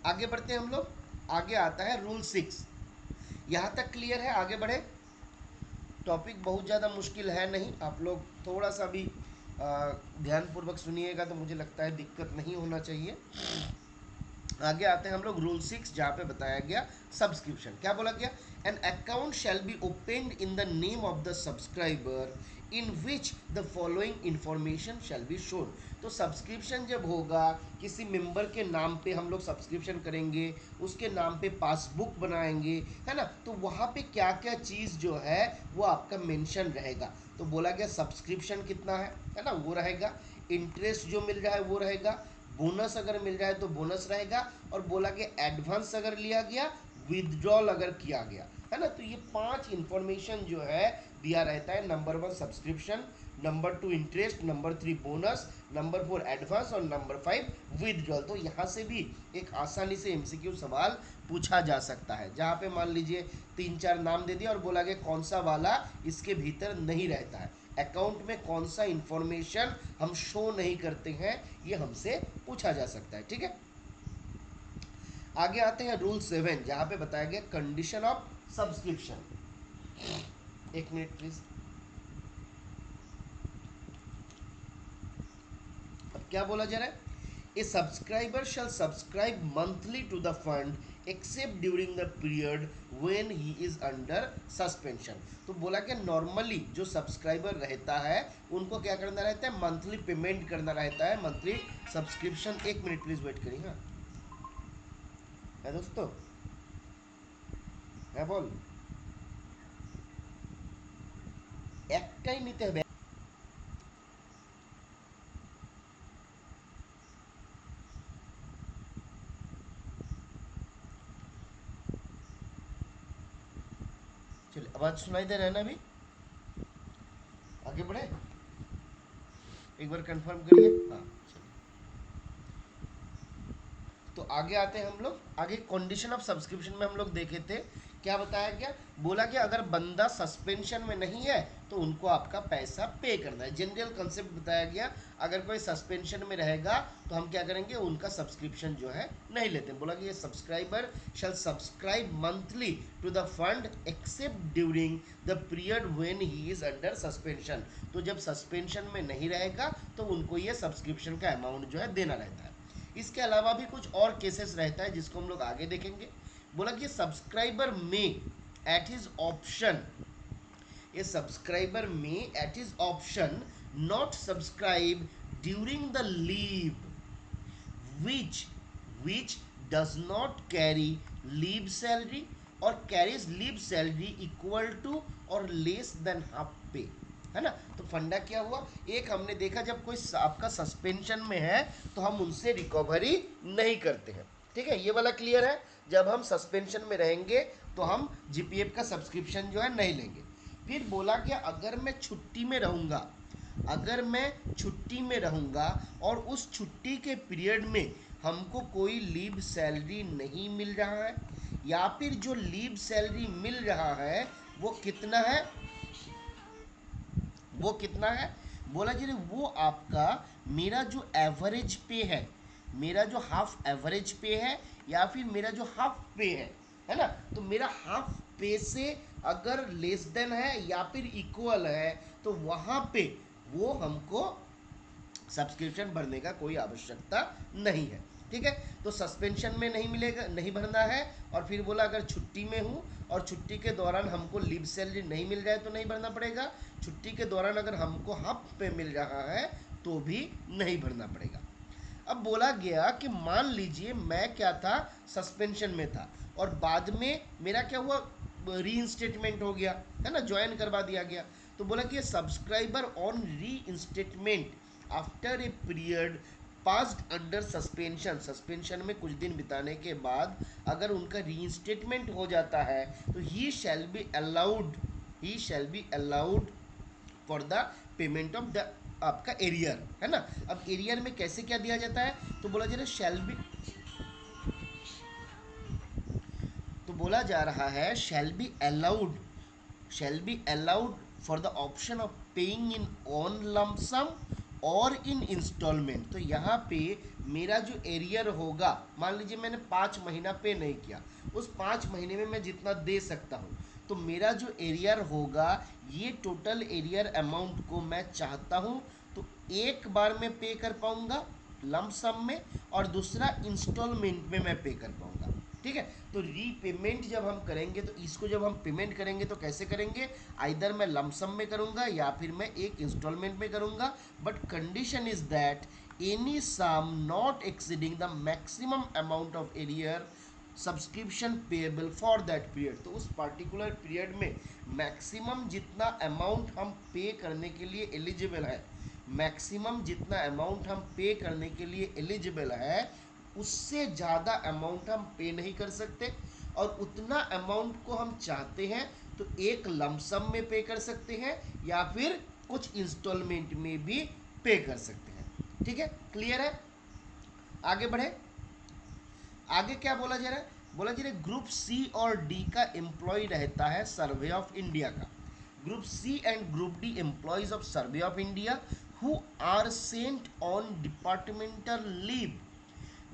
आगे बढ़ते हैं हम लोग. आगे आता है रूल 6. यहाँ तक क्लियर है? आगे बढ़े. टॉपिक बहुत ज़्यादा मुश्किल है नहीं, आप लोग थोड़ा सा भी ध्यानपूर्वक सुनिएगा तो मुझे लगता है दिक्कत नहीं होना चाहिए. आगे आते हैं हम लोग रूल 6, जहाँ पे बताया गया सब्सक्रिप्शन. क्या बोला गया? An account shall be opened in the name of the subscriber in which the following information shall be shown. तो सब्सक्रिप्शन जब होगा, किसी मेंबर के नाम पे हम लोग सब्सक्रिप्शन करेंगे, उसके नाम पे पासबुक बनाएंगे, है ना, तो वहाँ पे क्या क्या चीज़ जो है वो आपका मेंशन रहेगा. तो बोला गया सब्सक्रिप्शन कितना है ना, वो रहेगा. इंटरेस्ट जो मिल रहा है वो रहेगा. बोनस अगर मिल जाए तो बोनस रहेगा. और बोला कि एडवांस अगर लिया गया, विदड्रॉल अगर किया गया, है ना, तो ये 5 इंफॉर्मेशन जो है दिया रहता है. Number 1 subscription, number 2 interest, number 3 bonus, number 4 advance और नंबर 5 विदड्रॉल. तो यहाँ से भी एक आसानी से एमसीक्यू सवाल पूछा जा सकता है, जहाँ पे मान लीजिए 3-4 नाम दे दिया और बोला गया कौन सा वाला इसके भीतर नहीं रहता है, अकाउंट में कौन सा इंफॉर्मेशन हम शो नहीं करते हैं, ये हमसे पूछा जा सकता है. ठीक है, आगे आते हैं रूल 7, जहां पे बताया गया कंडीशन ऑफ सब्सक्रिप्शन. एक मिनट प्लीज. अब क्या बोला जा रहा है? A subscriber shall subscribe monthly to the fund except during the period when he is under suspension. तो बोला कि नॉर्मली जो सब्सक्राइबर रहता है उनको क्या करना रहता है? मंथली पेमेंट करना रहता है, मंथली सब्सक्रिप्शन. एक मिनट प्लीज वेट करिए. हाँ है दोस्तों, है बोल একটাই নিতে হবে. चलिए, आवाज सुनाई दे रहा है ना अभी? आगे बढ़े, एक बार कंफर्म करिए. हाँ चलिए, तो आगे आते हैं हम लोग. आगे कंडीशन ऑफ सब्सक्रिप्शन में हम लोग देखे थे, क्या बताया गया? बोला कि अगर बंदा सस्पेंशन में नहीं है तो उनको आपका पैसा पे करना है. जनरल कंसेप्ट बताया गया. अगर कोई सस्पेंशन में रहेगा तो हम क्या करेंगे? उनका सब्सक्रिप्शन जो है नहीं लेते. बोला कि ये subscriber shall subscribe monthly to the fund except during the period when he is under suspension. तो जब सस्पेंशन में नहीं रहेगा तो उनको ये सब्सक्रिप्शन का अमाउंट जो है देना रहता है. इसके अलावा भी कुछ और केसेस रहता है जिसको हम लोग आगे देखेंगे. बोला कि सब्सक्राइबर में एट हिज ऑप्शन, ये सब्सक्राइबर में at his epsilon naught subscribe during the leave which which does not carry leave salary or carries leave salary equal to or less than half pay, है ना. तो फंडा क्या हुआ? एक हमने देखा जब कोई आपका सस्पेंशन में है तो हम उनसे रिकवरी नहीं करते हैं. ठीक है, ये वाला क्लियर है. जब हम सस्पेंशन में रहेंगे तो हम जीपीएफ का सब्सक्रिप्शन जो है नहीं लेंगे. फिर बोला कि अगर मैं छुट्टी में रहूँगा, अगर मैं छुट्टी में रहूँगा और उस छुट्टी के पीरियड में हमको कोई लीव सैलरी नहीं मिल रहा है, या फिर जो लीव सैलरी मिल रहा है वो कितना है, वो कितना है? बोला जी वो आपका मेरा जो एवरेज पे है, मेरा जो हाफ एवरेज पे है, या फिर मेरा जो हाफ पे है ना, तो मेरा हाफ पे से अगर लेस देन है या फिर इक्वल है तो वहाँ पे वो हमको सब्सक्रिप्शन भरने का कोई आवश्यकता नहीं है. ठीक है, तो सस्पेंशन में नहीं मिलेगा, नहीं भरना है. और फिर बोला अगर छुट्टी में हूँ और छुट्टी के दौरान हमको लीव सैलरी नहीं मिल रहा है तो नहीं भरना पड़ेगा. छुट्टी के दौरान अगर हमको हाफ पे मिल रहा है तो भी नहीं भरना पड़ेगा. अब बोला गया कि मान लीजिए मैं क्या था, सस्पेंशन में था और बाद में मेरा क्या हुआ, री हो गया, है ना, ज्वाइन करवा दिया गया। तो बोला कि सब्सक्राइबर ऑन री after a period passed under suspension, suspension में कुछ दिन बिताने के बाद अगर उनका री हो जाता है तो he shall be allowed for the payment of the आपका एरियर, है ना। अब एरियर में कैसे क्या दिया जाता है, तो बोला जा रहा है तो बोला जा रहा है शैल be allowed for the option of paying in on lump sum और इन इंस्टॉलमेंट। तो यहाँ पे मेरा जो एरियर होगा, मान लीजिए मैंने 5 महीना पे नहीं किया, उस 5 महीने में मैं जितना दे सकता हूँ, तो मेरा जो एरियर होगा, ये टोटल एरियर अमाउंट को मैं चाहता हूँ तो एक बार में पे कर पाऊंगा लमसम में, और दूसरा इंस्टॉलमेंट में मैं पे कर पाऊंगा। ठीक है, तो रीपेमेंट जब हम करेंगे तो इसको जब हम पेमेंट करेंगे तो कैसे करेंगे, आइदर मैं लमसम में करूंगा या फिर मैं एक इंस्टॉलमेंट में करूंगा, but condition is that any sum not exceeding the maximum amount of arrear subscription payable for that period. तो उस पर्टिकुलर पीरियड में मैक्सिमम जितना अमाउंट हम पे करने के लिए एलिजिबल है, मैक्सिमम जितना अमाउंट हम पे करने के लिए एलिजिबल है, उससे ज़्यादा अमाउंट हम पे नहीं कर सकते, और उतना अमाउंट को हम चाहते हैं तो एक लमसम में पे कर सकते हैं या फिर कुछ इंस्टॉलमेंट में भी पे कर सकते हैं। ठीक है, क्लियर है, आगे बढ़े। आगे क्या बोला जा रहा है, बोला जा रहा है ग्रुप सी और डी का एम्प्लॉय रहता है सर्वे ऑफ इंडिया का। Group C and group D employees of Survey of India who are sent on departmental leave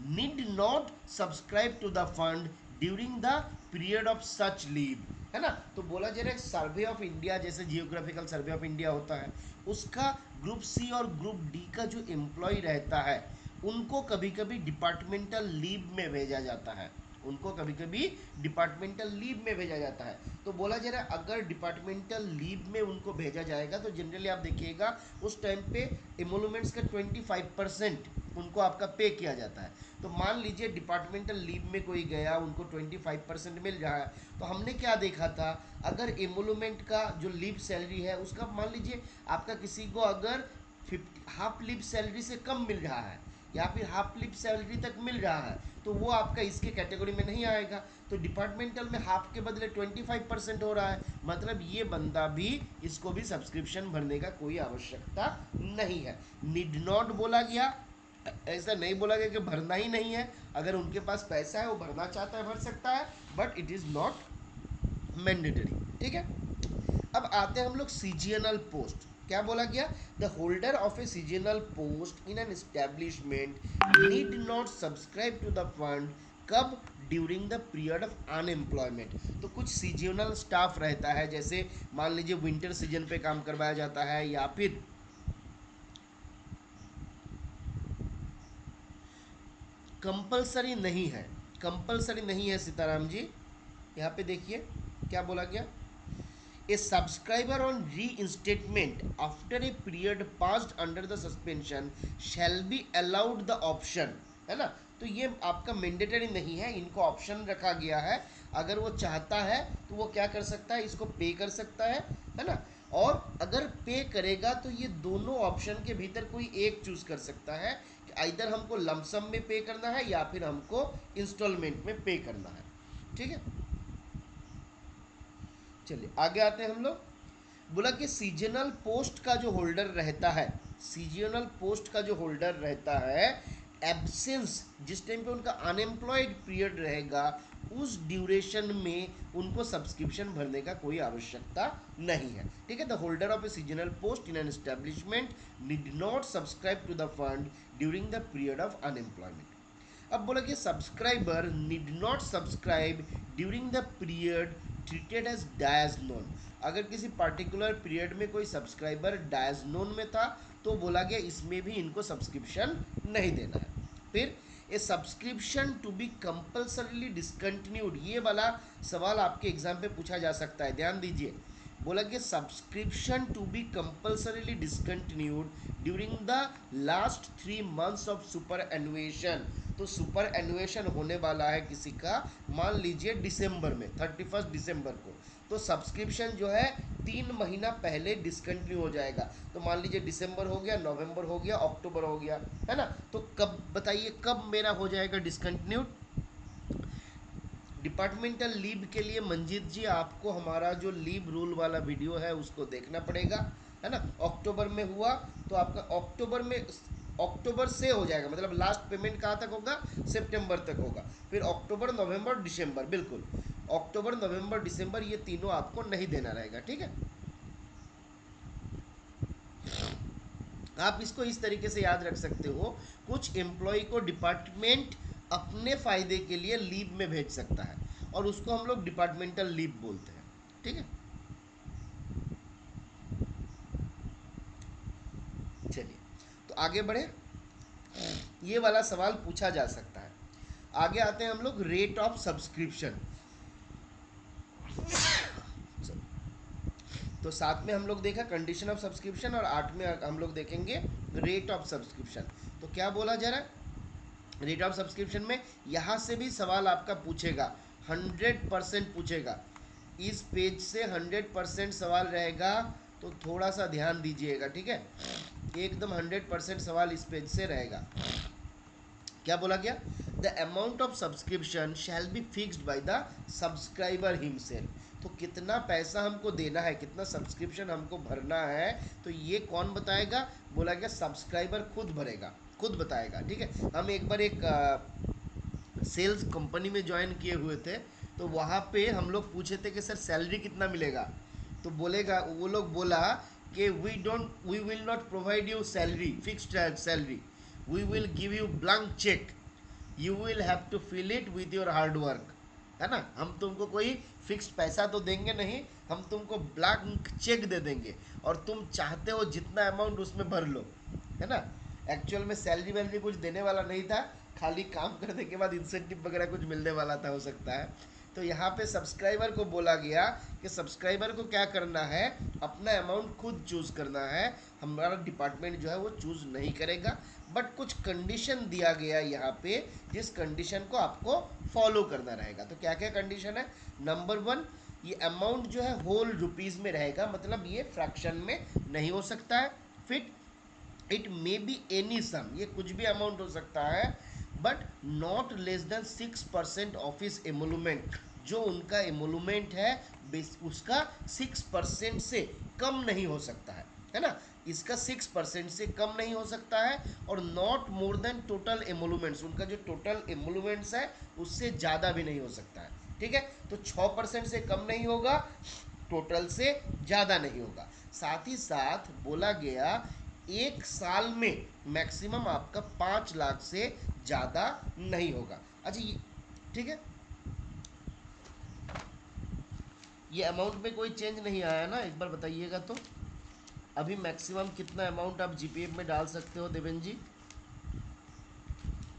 need not subscribe to the fund during the period of such leave, है ना। तो बोला जा रहा है Survey of India, जैसे geographical survey of India होता है, उसका ग्रुप सी और ग्रुप डी का जो एम्प्लॉय रहता है उनको कभी कभी डिपार्टमेंटल लीव में भेजा जाता है, उनको कभी कभी डिपार्टमेंटल लीव में भेजा जाता है। तो बोला जा रहा है अगर डिपार्टमेंटल लीव में उनको भेजा जाएगा तो जनरली आप देखिएगा उस टाइम पे एमोलूमेंट्स का 25% उनको आपका पे किया जाता है। तो मान लीजिए डिपार्टमेंटल लीव में कोई गया, उनको 25% मिल रहा है, तो हमने क्या देखा था, अगर एमोलूमेंट का जो लीव सैलरी है उसका मान लीजिए आपका किसी को अगर 50 हाफ लीव सैलरी से कम मिल रहा है या फिर हाफ लीव सैलरी तक मिल रहा है, तो वो आपका इसके कैटेगरी में नहीं आएगा। तो डिपार्टमेंटल में हाफ के बदले 25% हो रहा है, मतलब ये बंदा भी, इसको भी सब्सक्रिप्शन भरने का कोई आवश्यकता नहीं है। नीड नॉट बोला गया, ऐसा नहीं बोला गया कि भरना ही नहीं है, अगर उनके पास पैसा है वो भरना चाहता है भर सकता है, but it is not mandatory. ठीक है, अब आते हैं हम लोग सीजनल पोस्ट। क्या बोला गया, the holder of a seasonal post in an establishment need not subscribe to the fund कब, during the period of unemployment. तो कुछ सीजनल स्टाफ रहता है, जैसे मान लीजिए विंटर सीजन पे काम करवाया जाता है, या फिर कंपलसरी नहीं है, कंपलसरी नहीं है सीताराम जी। यहाँ पे देखिए क्या बोला गया, a subscriber on reinstatement after a period passed under the suspension shall be allowed the option, है ना। तो ये आपका मैंडेटरी नहीं है, इनको ऑप्शन रखा गया है, अगर वो चाहता है तो वो क्या कर सकता है, इसको पे कर सकता है ना। और अगर पे करेगा तो ये दोनों ऑप्शन के भीतर कोई एक चूज कर सकता है कि आइदर हमको लमसम में पे करना है या फिर हमको इंस्टॉलमेंट में पे करना है। ठीक है, चलिए आगे आते हैं हम लोग। बोला कि सीजनल पोस्ट का जो होल्डर रहता है, सीजनल पोस्ट का जो होल्डर रहता है, एब्सेंस जिस टाइम पे उनका अनएम्प्लॉयड पीरियड रहेगा उस ड्यूरेशन में उनको सब्सक्रिप्शन भरने का कोई आवश्यकता नहीं है। ठीक है, the holder of a seasonal post in an establishment need not subscribe to the fund during the period of unemployment. अब बोला कि subscriber need not subscribe during the period treated as dies non. अगर किसी particular period में कोई subscriber dyes known में था तो बोला गया इसमें भी इनको सब्सक्रिप्शन नहीं देना है। फिर a subscription to be compulsorily discontinued, ये वाला सवाल आपके एग्जाम पे पूछा जा सकता है, ध्यान दीजिए। बोला कि subscription to be compulsorily discontinued during the last 3 months of superannuation. तो सुपर एनुएशन होने वाला है किसी का, मान लीजिए दिसंबर में, 31 दिसंबर को, तो सब्सक्रिप्शन जो है 3 महीना पहले डिसकंटिन्यू हो जाएगा। तो मान लीजिए दिसंबर हो गया, नवंबर हो गया, अक्टूबर हो गया, है ना। तो कब बताइए कब मेरा हो जाएगा डिसकंटिन्यूड? डिपार्टमेंटल लीव के लिए मंजीत जी आपको हमारा जो लीव रूल वाला वीडियो है उसको देखना पड़ेगा, है ना। अक्टूबर में हुआ तो आपका अक्टूबर में, अक्टूबर से हो जाएगा, मतलब लास्ट पेमेंट कहाँ तक होगा, सितंबर तक होगा। फिर अक्टूबर नवंबर दिसंबर, बिल्कुल अक्टूबर नवंबर दिसंबर ये तीनों आपको नहीं देना रहेगा, ठीक है। आप इसको इस तरीके से याद रख सकते हो, कुछ एम्प्लॉय को डिपार्टमेंट अपने फायदे के लिए लीव में भेज सकता है और उसको हम लोग डिपार्टमेंटल लीव बोलते हैं, ठीक है। चलिए तो आगे बढ़े, ये वाला सवाल पूछा जा सकता है। आगे आते हैं हम लोग रेट ऑफ सब्सक्रिप्शन। तो साथ में हम लोग देखा कंडीशन ऑफ सब्सक्रिप्शन और 8 में हम लोग देखेंगे रेट ऑफ सब्सक्रिप्शन। तो क्या बोला जा रहा है रेट ऑफ सब्सक्रिप्शन में, यहाँ से भी सवाल आपका पूछेगा, 100% पूछेगा, इस पेज से 100% सवाल रहेगा। तो थोड़ा सा ध्यान दीजिएगा, ठीक है, एकदम 100% सवाल इस पेज से रहेगा। क्या बोला गया, the amount of subscription shall be fixed by the subscriber himself. तो कितना पैसा हमको देना है, कितना सब्सक्रिप्शन हमको भरना है, तो ये कौन बताएगा, बोला गया सब्सक्राइबर खुद भरेगा, खुद बताएगा, ठीक है। हम एक बार एक सेल्स कंपनी में ज्वाइन किए हुए थे, तो वहाँ पे हम लोग पूछे थे कि सर सैलरी कितना मिलेगा, तो बोलेगा, वो लोग बोला कि we will not provide you salary, fixed salary, we will give you blank cheque, you will have to fill it with your hard work, है ना। हम तुमको कोई फिक्स्ड पैसा तो देंगे नहीं, हम तुमको ब्लैंक चेक दे देंगे और तुम चाहते हो जितना अमाउंट उसमें भर लो, है ना। एक्चुअल में सैलरी वैलरी कुछ देने वाला नहीं था, खाली काम करने के बाद इंसेंटिव वगैरह कुछ मिलने वाला था, हो सकता है। तो यहाँ पे सब्सक्राइबर को बोला गया कि सब्सक्राइबर को क्या करना है, अपना अमाउंट खुद चूज करना है, हमारा डिपार्टमेंट जो है वो चूज नहीं करेगा। बट कुछ कंडीशन दिया गया यहाँ पे, जिस कंडीशन को आपको फॉलो करना रहेगा। तो क्या क्या कंडीशन है, नंबर 1, ये अमाउंट जो है होल रुपीज में रहेगा, मतलब ये फ्रैक्शन में नहीं हो सकता है। फिर इट मे बी एनी सम, ये कुछ भी अमाउंट हो सकता है, but not less than 6% of इस एमोलूमेंट, जो उनका एमोलूमेंट है उसका 6% से कम नहीं हो सकता है ना। इसका 6% से कम नहीं हो सकता है, और not more than total emoluments, उनका जो टोटल एमोलूमेंट्स है उससे ज़्यादा भी नहीं हो सकता है, ठीक है। तो 6% से कम नहीं होगा, टोटल से ज़्यादा नहीं होगा। साथ ही साथ बोला गया एक साल में मैक्सिमम आपका 5 लाख से ज़्यादा नहीं होगा। अच्छा ये ठीक है, ये अमाउंट में कोई चेंज नहीं आया ना, एक बार बताइएगा तो। अभी मैक्सिमम कितना अमाउंट आप जीपीएफ में डाल सकते हो देवेंद्र जी,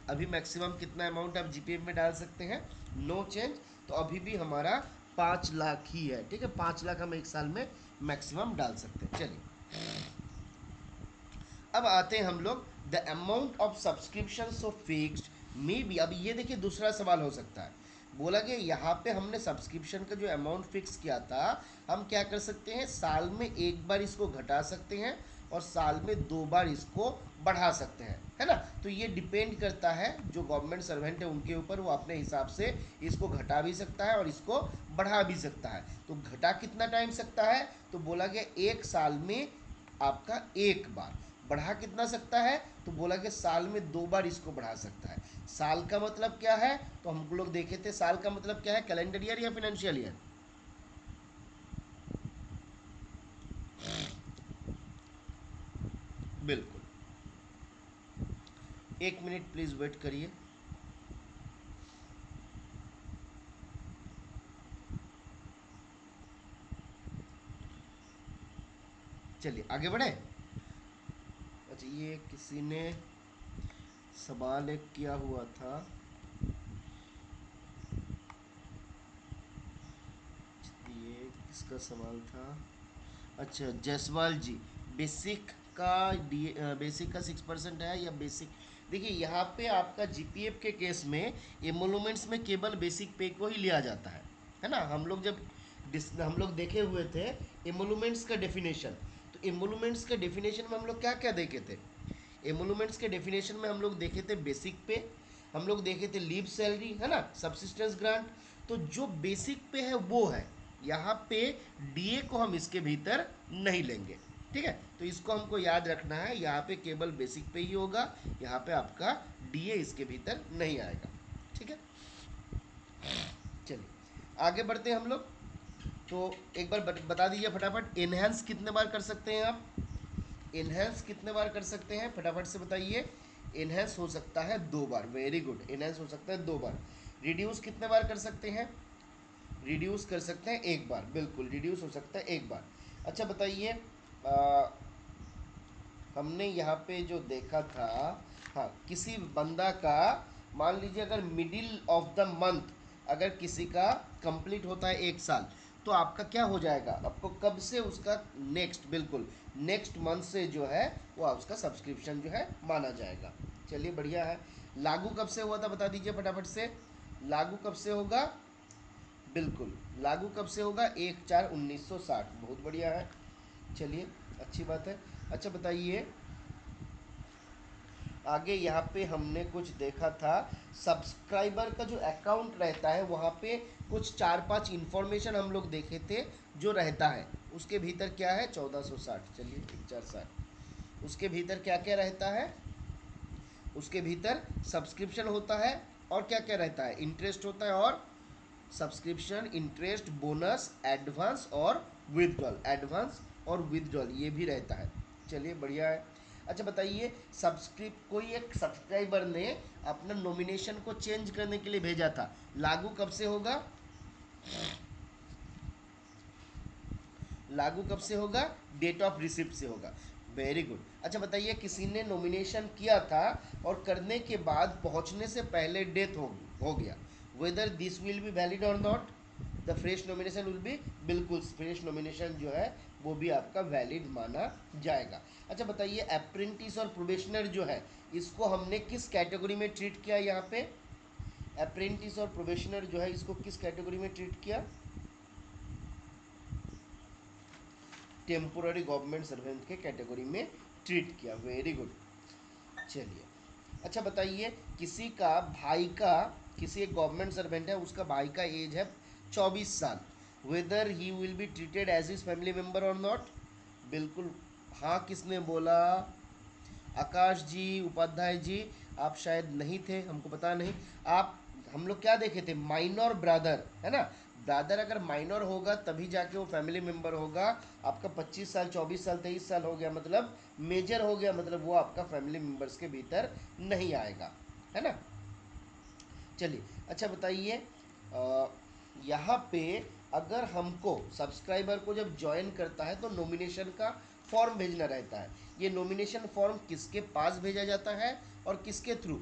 अभी मैक्सिमम कितना अमाउंट आप जीपीएफ में डाल सकते हैं, नो चेंज। तो अभी भी हमारा 5 लाख ही है, ठीक है, 5 लाख हम एक साल में मैक्सिमम डाल सकते हैं। चलिए अब आते हैं हम लोग, the amount of subscription so fixed may be, अब ये देखिए दूसरा सवाल हो सकता है। बोला कि यहाँ पे हमने सब्सक्रिप्शन का जो अमाउंट फिक्स किया था, हम क्या कर सकते हैं, साल में एक बार इसको घटा सकते हैं और साल में 2 बार इसको बढ़ा सकते हैं, है ना। तो ये डिपेंड करता है जो गवर्नमेंट सर्वेंट है उनके ऊपर, वो अपने हिसाब से इसको घटा भी सकता है और इसको बढ़ा भी सकता है। तो घटा कितना टाइम सकता है, तो बोला गया एक साल में आपका एक बार, बढ़ा कितना सकता है, तो बोला कि साल में 2 बार इसको बढ़ा सकता है। साल का मतलब क्या है, तो हम लोग देखे थे साल का मतलब क्या है, कैलेंडर ईयर या फिनेंशियल ईयर, बिल्कुल। 1 मिनट प्लीज वेट करिए। चलिए आगे बढ़े। अच्छा ये किसी ने सवाल एक किया हुआ था, ये इसका सवाल था, अच्छा जायसवाल जी, बेसिक का बेसिक का 6% है या बेसिक, देखिए यहाँ पे आपका जीपीएफ के केस में एमोलूमेंट्स में केवल बेसिक पे को ही लिया जाता है ना। हम लोग जब हम लोग देखे हुए थे एमोलूमेंट्स का डेफिनेशन, तो एमोलूमेंट्स के डेफिनेशन में हम लोग क्या क्या देखे थे, एमोलूमेंट्स के डेफिनेशन में हम लोग देखे थे बेसिक पे, हम लोग देखे थे लीव सैलरी, है ना, सब्सिस्टेंस ग्रांट। तो जो बेसिक पे है वो है, यहाँ पे डीए को हम इसके भीतर नहीं लेंगे, ठीक है। तो इसको हमको याद रखना है, यहाँ पे केवल बेसिक पे ही होगा, यहाँ पे आपका डीए इसके भीतर नहीं आएगा, ठीक है। चलिए आगे बढ़ते हैं हम लोग। तो एक बार बता दीजिए फटाफट, इनहेंस कितने बार कर सकते हैं आप, इनहेंस कितने बार कर सकते हैं फटाफट से बताइए। इनहेंस हो सकता है 2 बार, वेरी गुड, इनहेंस हो सकता है 2 बार। रिड्यूस कितने बार कर सकते हैं, रिड्यूस कर सकते हैं 1 बार, बिल्कुल रिड्यूस हो सकता है 1 बार। अच्छा बताइए, हमने यहाँ पे जो देखा था, हाँ किसी बंदा का, मान लीजिए अगर मिडिल ऑफ द मंथ अगर किसी का कंप्लीट होता है 1 साल, तो आपका क्या हो जाएगा, आपको कब से उसका नेक्स्ट, बिल्कुल नेक्स्ट मंथ से जो है वो उसका सब्सक्रिप्शन जो है माना जाएगा। चलिए बढ़िया है। लागू कब से हुआ था बता दीजिए फटाफट से, लागू कब से होगा, बिल्कुल लागू कब से होगा, 1/4/1960, बहुत बढ़िया है। चलिए अच्छी बात है। अच्छा बताइए, आगे यहाँ पे हमने कुछ देखा था, सब्सक्राइबर का जो अकाउंट रहता है वहाँ पे कुछ 4-5 इंफॉर्मेशन हम लोग देखे थे जो रहता है, उसके भीतर क्या है, 1460, चलिए 1460, उसके भीतर क्या क्या रहता है, उसके भीतर सब्सक्रिप्शन होता है, और क्या क्या रहता है, इंटरेस्ट होता है, और सब्सक्रिप्शन, इंटरेस्ट, बोनस, एडवांस और विथड्रॉल, एडवांस और विथड्रॉल ये भी रहता है। चलिए बढ़िया है। अच्छा बताइए, कोई एक सब्सक्राइबर ने अपना नॉमिनेशन को चेंज करने के लिए भेजा था, लागू कब से होगा, लागू कब से होगा, डेट ऑफ रिसिप्ट से होगा, वेरी गुड। अच्छा बताइए, किसी ने नॉमिनेशन किया था और करने के बाद पहुंचने से पहले डेथ हो गया, whether this will be valid or not, the fresh nomination will be, बिल्कुल फ्रेश नॉमिनेशन जो है वो भी आपका वैलिड माना जाएगा। अच्छा बताइए, अप्रेंटिस और प्रोबेशनर जो है इसको हमने किस कैटेगरी में ट्रीट किया, यहाँ पे अप्रेंटिस और प्रोबेशनर जो है इसको किस कैटेगरी में ट्रीट किया, टेम्पोररी गवर्नमेंट सर्वेंट के कैटेगरी में ट्रीट किया, वेरी गुड। चलिए अच्छा बताइए, किसी का भाई का, किसी एक गवर्नमेंट सर्वेंट है उसका भाई का एज है 24 साल, whether he will be treated as his family member और नॉट, बिल्कुल हाँ किसने बोला, आकाश जी, उपाध्याय जी, आप शायद नहीं थे, हमको पता नहीं। आप, हम लोग क्या देखे थे, माइनर ब्रदर, है ना, ब्रदर अगर माइनर होगा तभी जाके वो फैमिली मेंबर होगा। आपका 25 साल, 24 साल, 23 साल हो गया मतलब मेजर हो गया, मतलब वो आपका फैमिली मेंबर्स के भीतर नहीं आएगा, है ना। चलिए अच्छा बताइए, यहाँ पे अगर हमको सब्सक्राइबर को जब ज्वाइन करता है तो नॉमिनेशन का फॉर्म भेजना रहता है, ये नॉमिनेशन फॉर्म किसके पास भेजा जाता है और किसके थ्रू,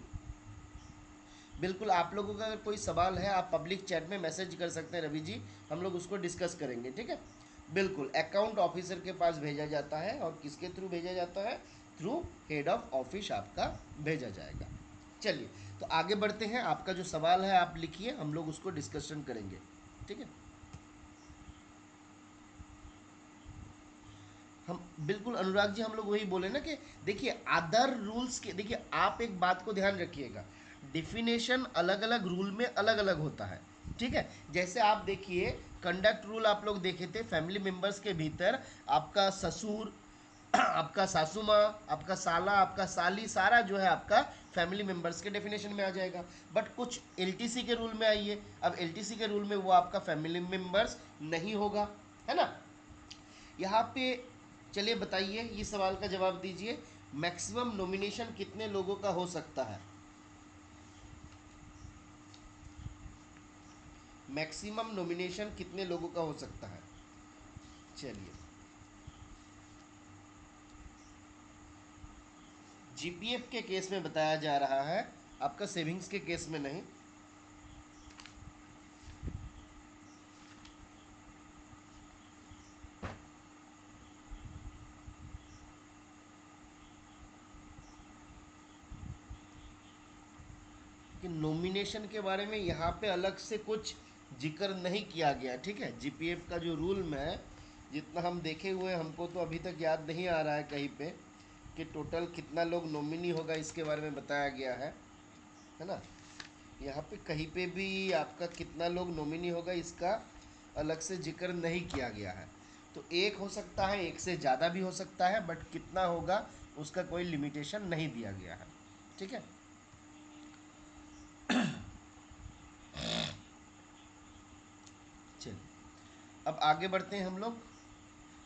बिल्कुल आप लोगों का अगर कोई सवाल है आप पब्लिक चैट में मैसेज कर सकते हैं रवि जी, हम लोग उसको डिस्कस करेंगे, ठीक है। बिल्कुल अकाउंट ऑफिसर के पास भेजा जाता है, और किसके थ्रू भेजा जाता है, थ्रू हेड ऑफ ऑफिस आपका भेजा जाएगा। चलिए तो आगे बढ़ते हैं, आपका जो सवाल है आप लिखिए, हम लोग उसको डिस्कशन करेंगे, ठीक है। हम बिल्कुल अनुराग जी, हम लोग वही बोले ना कि देखिए अदर रूल्स के, देखिए आप एक बात को ध्यान रखिएगा, डिफिनेशन अलग अलग रूल में अलग अलग होता है, ठीक है। जैसे आप देखिए कंडक्ट रूल आप लोग देखे थे, फैमिली मेंबर्स के भीतर आपका ससुर, आपका सासू माँ, आपका साला, आपका साली, सारा जो है आपका फैमिली मेंबर्स के डेफिनेशन में आ जाएगा। बट कुछ एलटीसी के रूल में आइए, अब एलटीसी के रूल में वो आपका फैमिली मेंबर्स नहीं होगा, है ना। यहाँ पे चलिए बताइए, ये सवाल का जवाब दीजिए, मैक्सिमम नॉमिनेशन कितने लोगों का हो सकता है, मैक्सिमम नॉमिनेशन कितने लोगों का हो सकता है। चलिए जीपीएफ के केस में बताया जा रहा है, आपका सेविंग्स के केस में नहीं। कि नॉमिनेशन के बारे में यहाँ पे अलग से कुछ जिक्र नहीं किया गया, ठीक है। जीपीएफ का जो रूल में है, जितना हम देखे हुए हमको तो अभी तक याद नहीं आ रहा है कहीं पे कि टोटल कितना लोग नॉमिनी होगा, इसके बारे में बताया गया है ना। यहाँ पे कहीं पे भी आपका कितना लोग नॉमिनी होगा इसका अलग से जिक्र नहीं किया गया है। तो एक हो सकता है, एक से ज़्यादा भी हो सकता है, बट कितना होगा उसका कोई लिमिटेशन नहीं दिया गया है, ठीक है। चलिए अब आगे बढ़ते हैं हम लोग।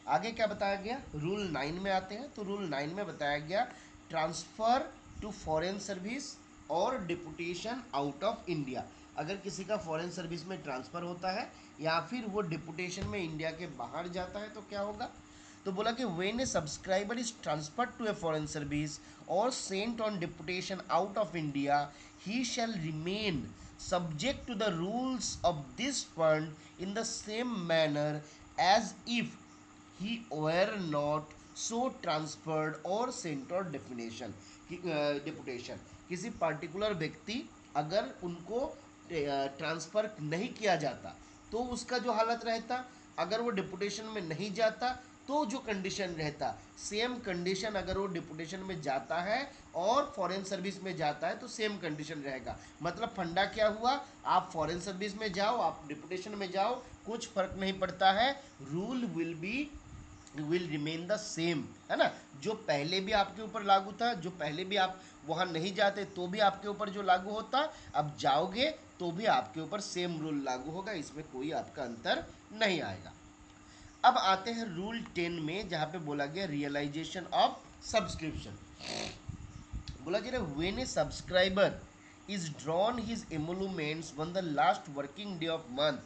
आगे क्या बताया गया, रूल 9 में आते हैं। तो रूल 9 में बताया गया ट्रांसफ़र टू फॉरेन सर्विस और डिपुटेशन आउट ऑफ इंडिया। अगर किसी का फॉरेन सर्विस में ट्रांसफ़र होता है या फिर वो डिपुटेशन में इंडिया के बाहर जाता है तो क्या होगा। तो बोला कि when a subscriber is transferred to a foreign service or sent on deputation out of India, he shall remain subject to the rules of this fund in the same manner as if he were not so transferred or sent on definition deputation। किसी particular व्यक्ति अगर उनको transfer नहीं किया जाता तो उसका जो हालत रहता, अगर वो डिपुटेशन में नहीं जाता तो जो कंडीशन रहता, सेम कंडीशन अगर वो डिपुटेशन में जाता है और फॉरेन सर्विस में जाता है तो सेम कंडीशन रहेगा। मतलब फंडा क्या हुआ, आप फॉरेन सर्विस में जाओ, आप डिपुटेशन में जाओ, कुछ फर्क नहीं पड़ता है, rule will remain the same, है ना। जो पहले भी आपके ऊपर लागू था, जो पहले भी आप वहाँ नहीं जाते तो भी आपके ऊपर जो लागू होता, अब जाओगे तो भी आपके ऊपर सेम रूल लागू होगा, इसमें कोई आपका अंतर नहीं आएगा। अब आते हैं रूल 10 में, जहाँ पे बोला गया रियलाइजेशन ऑफ सब्सक्रिप्शन। बोला जा रहा है when a subscriber is drawn his emoluments one the last working day of month,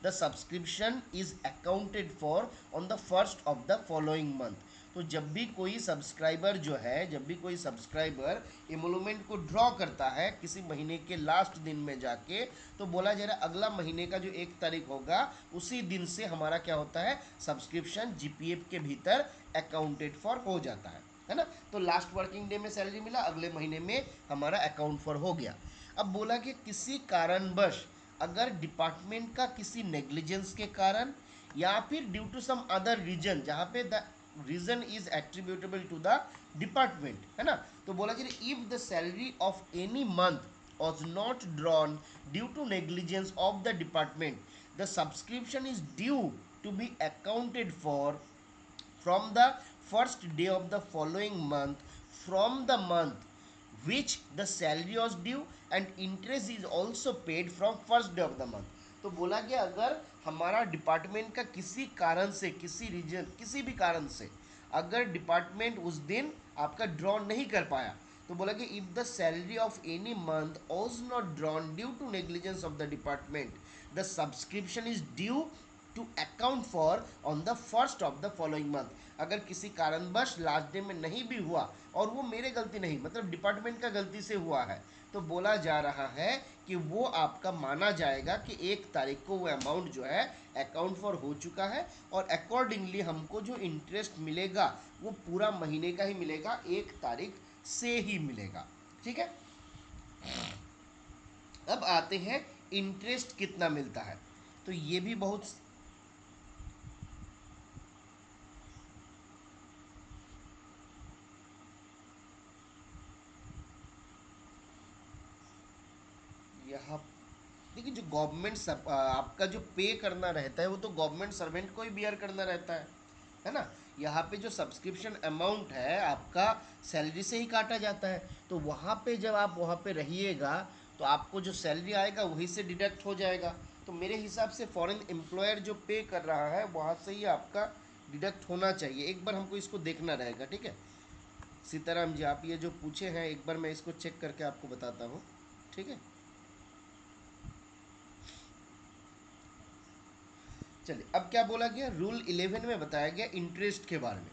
the subscription is accounted for on the first of the following month. तो जब भी कोई सब्सक्राइबर जो है, जब भी कोई सब्सक्राइबर एमोलूमेंट को ड्रॉ करता है किसी महीने के लास्ट दिन में जाके, तो बोला जा रहा है अगला महीने का जो 1 तारीख होगा उसी दिन से हमारा क्या होता है, सब्सक्रिप्शन जीपीएफ के भीतर अकाउंटेड फॉर हो जाता है ना। तो लास्ट वर्किंग डे में सैलरी मिला, अगले महीने में हमारा अकाउंट फॉर हो गया। अब बोला कि किसी कारणवश अगर डिपार्टमेंट का किसी नेग्लिजेंस के कारण या फिर due to some other reason, जहाँ पे the reason is attributable to the department, है ना। तो बोला कि if the salary of any month was not drawn due to negligence of the department, the subscription is due to be accounted for from the first day of the following month from the month which the salary was due, and interest is also paid from first day of the month। तो बोला कि अगर हमारा department का किसी कारण से, किसी रीजन, किसी भी कारण से अगर डिपार्टमेंट उस दिन आपका ड्रॉ नहीं कर पाया, तो बोला कि if the salary of any month was not drawn due to negligence of the department, the subscription is due to account for on the first of the following month. अगर किसी कारणवश लास्ट डे में नहीं भी हुआ और वो मेरे गलती नहीं, मतलब डिपार्टमेंट का गलती से हुआ है, तो बोला जा रहा है कि वो आपका माना जाएगा कि 1 तारीख को वो अमाउंट जो है अकाउंट फॉर हो चुका है और अकॉर्डिंगली हमको जो इंटरेस्ट मिलेगा वो पूरा महीने का ही मिलेगा, 1 तारीख से ही मिलेगा, ठीक है। अब आते हैं इंटरेस्ट कितना मिलता है। तो ये भी बहुत यहाँ देखिए, जो गवर्नमेंट सब आपका जो पे करना रहता है वो तो गवर्नमेंट सर्वेंट को ही बियर करना रहता है ना। यहाँ पे जो सब्सक्रिप्शन अमाउंट है आपका सैलरी से ही काटा जाता है, तो वहाँ पे जब आप वहाँ पे रहिएगा तो आपको जो सैलरी आएगा वही से डिडक्ट हो जाएगा। तो मेरे हिसाब से फॉरेन एम्प्लॉयर जो पे कर रहा है वहाँ से ही आपका डिडक्ट होना चाहिए। एक बार हमको इसको देखना रहेगा, ठीक है। सीताराम जी, आप ये जो पूछे हैं एक बार मैं इसको चेक करके आपको बताता हूँ, ठीक है। चलिए अब क्या बोला गया, रूल 11 में बताया गया इंटरेस्ट के बारे में।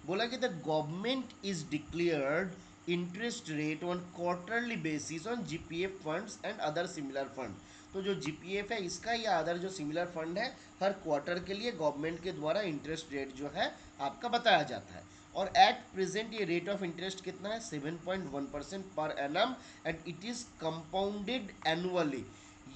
बोला कि the government is declared interest rate on quarterly basis on GPF funds and other similar fund. तो जो जीपीएफ है इसका या अदर जो सिमिलर फंड है, हर क्वार्टर के लिए गवर्नमेंट के द्वारा इंटरेस्ट रेट जो है आपका बताया जाता है। और एट प्रेजेंट ये रेट ऑफ इंटरेस्ट कितना है 7.1% per annum and it is compounded annually.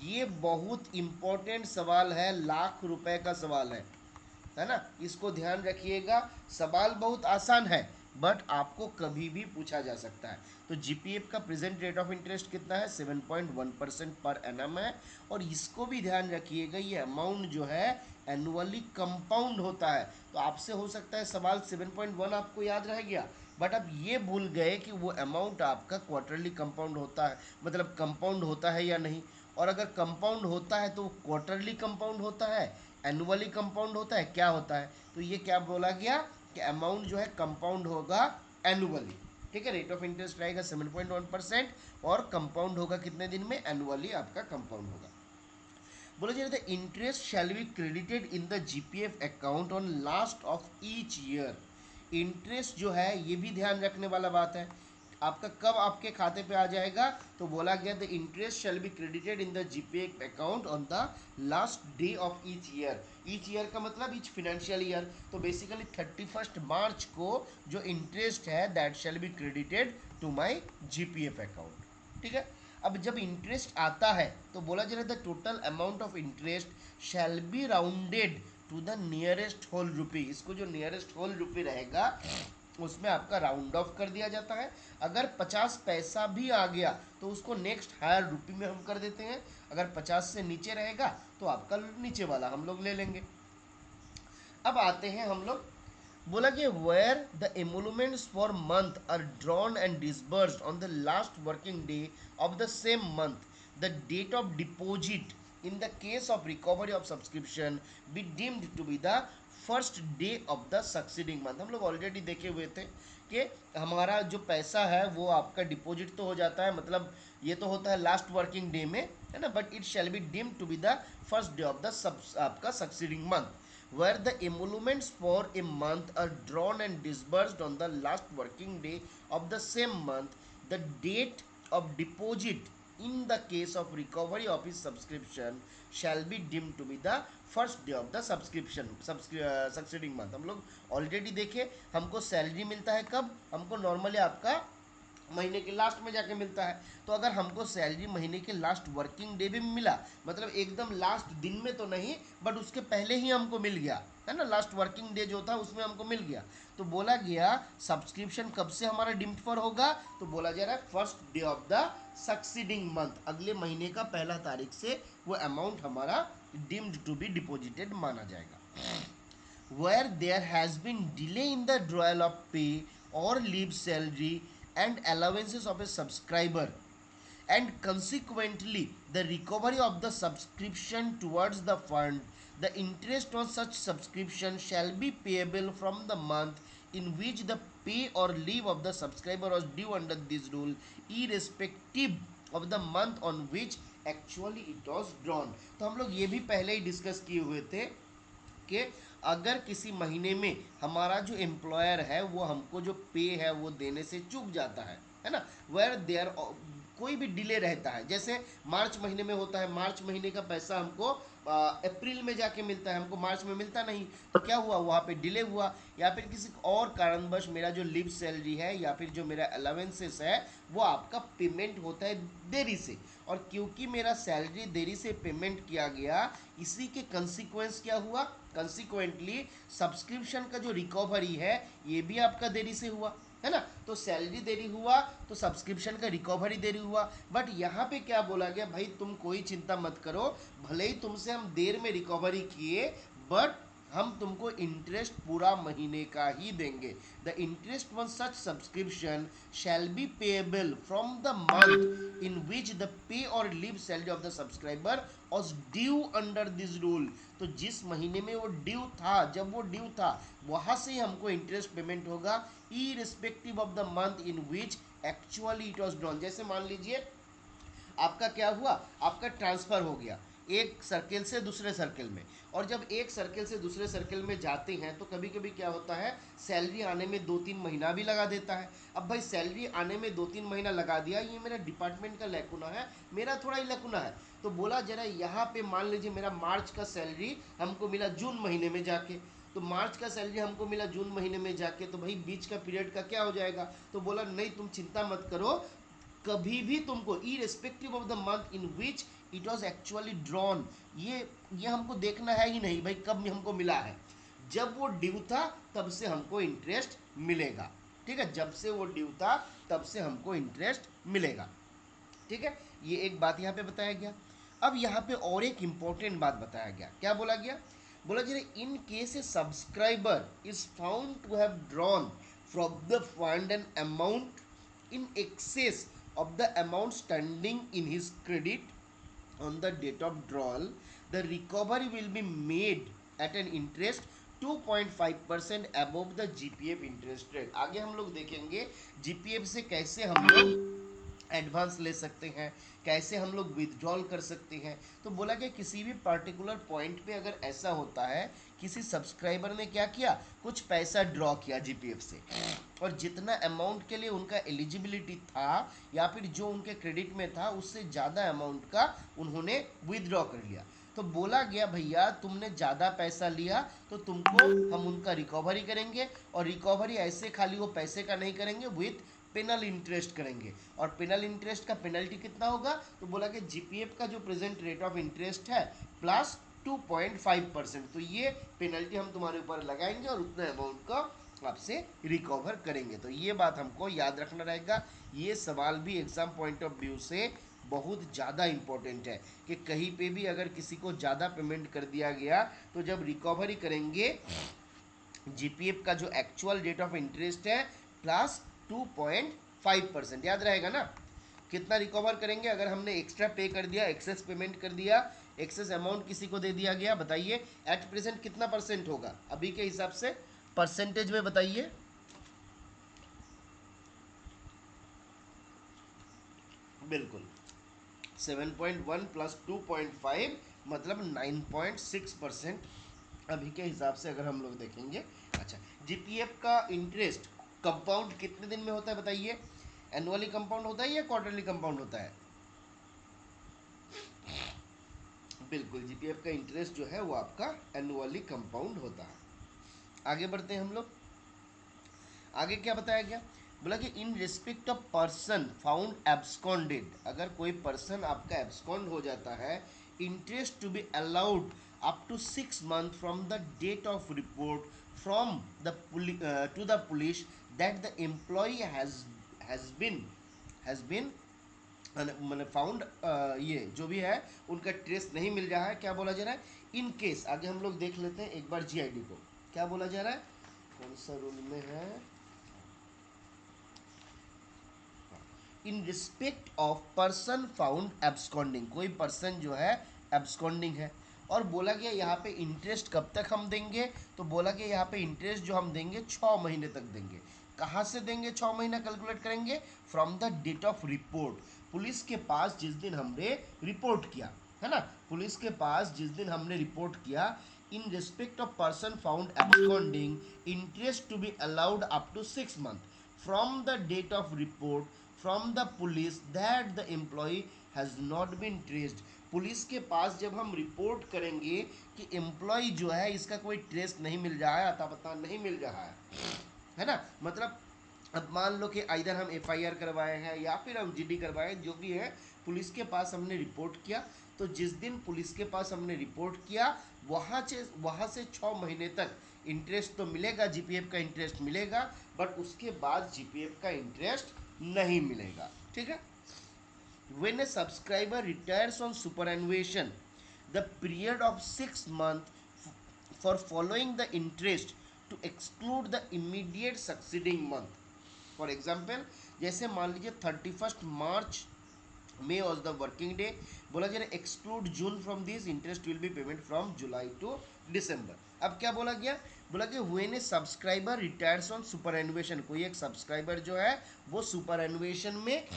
ये बहुत इंपॉर्टेंट सवाल है, लाख रुपए का सवाल है ना, इसको ध्यान रखिएगा। सवाल बहुत आसान है बट आपको कभी भी पूछा जा सकता है। तो जीपीएफ का प्रेजेंट रेट ऑफ इंटरेस्ट कितना है 7.1% पर एनम है। और इसको भी ध्यान रखिएगा, ये अमाउंट जो है एनुअली कंपाउंड होता है। तो आपसे हो सकता है सवाल 7.1 आपको याद रह गया बट अब ये भूल गए कि वो अमाउंट आपका क्वार्टरली कंपाउंड होता है, मतलब कंपाउंड होता है या नहीं। और अगर कंपाउंड होता है तो क्वार्टरली कंपाउंड होता है, एनुअली कंपाउंड होता है, क्या होता है। तो ये क्या बोला गया कि अमाउंट जो है कंपाउंड होगा एनुअली। ठीक है, रेट ऑफ इंटरेस्ट रहेगा 7.1% और कंपाउंड होगा कितने दिन में, एनुअली आपका कंपाउंड होगा। बोला जा रहा था interest shall be credited in the GPF account on last of each year. Interest जो है ये भी ध्यान रखने वाला बात है, आपका कब आपके खाते पे आ जाएगा। तो बोला गया the interest shall be credited in the GPF account on the last day of each year. Each year का मतलब ईच फिनेंशियल ईयर, तो बेसिकली 31 मार्च को जो इंटरेस्ट है that shall be credited to my GPF account. ठीक है, अब जब इंटरेस्ट आता है तो बोला जा रहा है the total amount of interest shall be rounded to the nearest whole rupee. इसको जो नियरेस्ट होल रुपी रहेगा उसमें आपका राउंड ऑफ कर दिया जाता है। अगर 50 पैसा भी आ गया तो उसको नेक्स्ट हायर रुपी में हम कर देते हैं। अगर 50 से नीचे रहेगा तो आपका नीचे वाला हम लोग ले लेंगे। अब आते हैं हम लोग, बोला कि where the emoluments for month are drawn and disbursed on the last working day of the same month the date of deposit in the case of recovery of subscription be deemed to be the first day of the succeeding month. हम लोग already देखे हुए थे कि हमारा जो पैसा है वो आपका डिपॉजिट तो हो जाता है, मतलब ये तो होता है लास्ट वर्किंग डे में, है ना, but it shall be deemed to be the first day of the आपका succeeding month where the emoluments for a month are drawn and disbursed on the last working day of the same month. The date of deposit in the case of recovery of his subscription shall be deemed to be the first day of the succeeding month। हम लोग already देखे, हमको salary मिलता है कब, हमको normally आपका महीने के लास्ट में जाके मिलता है। तो अगर हमको सैलरी महीने के लास्ट वर्किंग डे भी मिला, मतलब एकदम लास्ट दिन में तो नहीं बट उसके पहले ही हमको मिल गया, है ना, लास्ट वर्किंग डे जो था उसमें हमको मिल गया, तो बोला गया सब्सक्रिप्शन कब से हमारा डिम्ड फॉर होगा। तो बोला जा रहा है first day of the succeeding month, अगले महीने का पहला तारीख से वो अमाउंट हमारा डिम्ड टू बी डिपॉजिटेड माना जाएगा। where there has been delay in the drawal of pay or leave salary and allowances of a subscriber and consequently the recovery of the subscription towards the fund, the interest on such subscription shall be payable from the month in which the pay or leave of the subscriber was due under this rule, irrespective of the month on which actually it was drawn। तो हम लोग ये भी पहले ही discuss किए हुए थे कि अगर किसी महीने में हमारा जो एम्प्लॉयर है वो हमको जो पे है वो देने से चूक जाता है ना, वेयर देयर कोई भी डिले रहता है, जैसे मार्च महीने में होता है, मार्च महीने का पैसा हमको अप्रैल में जाके मिलता है, हमको मार्च में मिलता नहीं, तो क्या हुआ वहाँ पे डिले हुआ, या फिर किसी और कारणवश मेरा जो लिव सैलरी है या फिर जो मेरा अलावेंसेस है वो आपका पेमेंट होता है देरी से। और क्योंकि मेरा सैलरी देरी से पेमेंट किया गया, इसी के कंसिक्वेंस क्या हुआ, कंसिक्वेंटली सब्सक्रिप्शन का जो रिकवरी है ये भी आपका देरी से हुआ, है ना। तो सैलरी देरी हुआ तो सब्सक्रिप्शन का रिकवरी देरी हुआ। बट यहाँ पे क्या बोला गया, भाई तुम कोई चिंता मत करो, भले ही तुमसे हम देर में रिकवरी किए बट हम तुमको इंटरेस्ट पूरा महीने का ही देंगे। The interest on such subscription shall be payable from the month in which the pay or leave salary of the subscriber was due under this rule. तो जिस महीने में वो ड्यू था, जब वो ड्यू था वहाँ से हमको इंटरेस्ट पेमेंट होगा irrespective of the month in which actually it was drawn. जैसे मान लीजिए आपका क्या हुआ, आपका ट्रांसफ़र हो गया एक सर्किल से दूसरे सर्किल में, और जब एक सर्किल से दूसरे सर्किल में जाते हैं तो कभी कभी क्या होता है सैलरी आने में 2-3 महीना भी लगा देता है। अब भाई सैलरी आने में 2-3 महीना लगा दिया, ये मेरा डिपार्टमेंट का लैकुना है, मेरा थोड़ा ही लैकुना है। तो बोला जरा यहाँ पे मान लीजिए मेरा मार्च का सैलरी हमको मिला जून महीने में जाके, तो मार्च का सैलरी हमको मिला जून महीने में जाके, तो भाई बीच का पीरियड का क्या हो जाएगा? तो बोला नहीं तुम चिंता मत करो, कभी भी तुमको irrespective of the month in which it was actually drawn, ये हमको देखना है ही नहीं भाई कब हमको मिला है, जब वो ड्यू था तब से हमको इंटरेस्ट मिलेगा। ठीक है, जब से वो ड्यू था तब से हमको इंटरेस्ट मिलेगा। ठीक है, ये एक बात यहाँ पे बताया गया। अब यहाँ पे और एक इंपॉर्टेंट बात बताया गया, क्या बोला गया? बोला जी in case a subscriber is found to have drawn from the fund an amount in excess of the amount standing in his credit on the date of withdrawal, the recovery will be made at an interest 2.5% above the GPF interest rate। आगे हम लोग देखेंगे GPF से कैसे हम लोग advance ले सकते हैं, कैसे हम लोग विदड्रॉल कर सकते हैं। तो बोला कि किसी भी पर्टिकुलर पॉइंट पे अगर ऐसा होता है, किसी सब्सक्राइबर ने क्या किया, कुछ पैसा ड्रॉ किया जीपीएफ से, और जितना अमाउंट के लिए उनका एलिजिबिलिटी था या फिर जो उनके क्रेडिट में था उससे ज़्यादा अमाउंट का उन्होंने विदड्रॉ कर लिया, तो बोला गया भैया तुमने ज़्यादा पैसा लिया तो तुमको हम उनका रिकवरी करेंगे, और रिकवरी ऐसे खाली वो पैसे का नहीं करेंगे, विथ पेनल इंटरेस्ट करेंगे। और पेनल इंटरेस्ट का पेनल्टी कितना होगा? तो बोला कि जीपीएफ का जो प्रेजेंट रेट ऑफ इंटरेस्ट है प्लस 2.5%, तो ये पेनल्टी हम तुम्हारे ऊपर लगाएंगे और उतना अमाउंट का आपसे रिकवर करेंगे। तो ये बात हमको याद रखना रहेगा। ये सवाल भी एग्जाम पॉइंट ऑफ व्यू से बहुत ज़्यादा इंपॉर्टेंट है कि कहीं पे भी अगर किसी को ज़्यादा पेमेंट कर दिया गया तो जब रिकवरी करेंगे जीपीएफ का जो एक्चुअल रेट ऑफ इंटरेस्ट है प्लस 2.5%, याद रहेगा ना? कितना रिकवर करेंगे अगर हमने एक्स्ट्रा पे कर दिया, एक्सेस पेमेंट कर दिया, एक्सेस अमाउंट किसी को दे दिया गया, बताइए एट प्रेजेंट कितना परसेंट होगा अभी के हिसाब से, परसेंटेज में बताइए। बिल्कुल 7.1 प्लस 2.5 मतलब 9.6% अभी के हिसाब से अगर हम लोग देखेंगे। अच्छा, जीपीएफ का इंटरेस्ट कंपाउंड कितने दिन में होता है बताइए? एनुअली कंपाउंड होता है या क्वार्टरली कंपाउंड होता है? बिल्कुल, जीपीएफ का इंटरेस्ट जो है वो आपका एनुअली कंपाउंड होता है। आगे बढ़ते हैं हम लोग। आगे क्या बताया गया? बोला कि in respect of person found absconded, अगर कोई पर्सन आपका एब्सकॉन्ड हो जाता है, interest to be allowed up to 6 months from the date of report from the to the police that the employee has been मैंने फाउंड, ये जो भी है उनका ट्रेस नहीं मिल रहा है, क्या बोला जा रहा है? इन केस, आगे हम लोग देख लेते हैं एक बार जीआईडी को, क्या बोला जा रहा है, कौन सा रूल में है? इन respect of person found absconding, कोई पर्सन जो है एब्सकॉन्डिंग है, और बोला गया यहाँ पे इंटरेस्ट कब तक हम देंगे? तो बोला गया यहाँ पे इंटरेस्ट जो हम देंगे 6 महीने तक देंगे। कहाँ से देंगे 6 महीना कैलकुलेट करेंगे? From the date of report, police के पास जिस दिन हमने रिपोर्ट किया है ना, पुलिस के पास जिस दिन हमने रिपोर्ट किया, in respect of person found absconding interest to be allowed up to 6 months from the date of report from the police that the employee has not been traced। Police के पास जब हम report करेंगे कि employ जो है इसका कोई trace नहीं मिल रहा है, अता पता नहीं मिल रहा है ना, मतलब अब मान लो कि इधर हम एफआईआर करवाए हैं या फिर हम जीडी करवाए, जो भी है पुलिस के पास हमने रिपोर्ट किया, तो जिस दिन पुलिस के पास हमने रिपोर्ट किया वहाँ से 6 महीने तक इंटरेस्ट तो मिलेगा, जीपीएफ का इंटरेस्ट मिलेगा, बट उसके बाद जीपीएफ का इंटरेस्ट नहीं मिलेगा। ठीक है, when a subscriber retires on superannuation, the period of 6 months for following the interest to exclude the immediate succeeding month। For example, जैसे मान लीजिए 31 March may was the working day, बोला जा रहा है exclude June from this, interest will be payment from July to December. अब क्या बोला गया? बोला कि when a subscriber retires on superannuation, कोई एक सब्सक्राइबर जो है वो सुपर एनुएशन में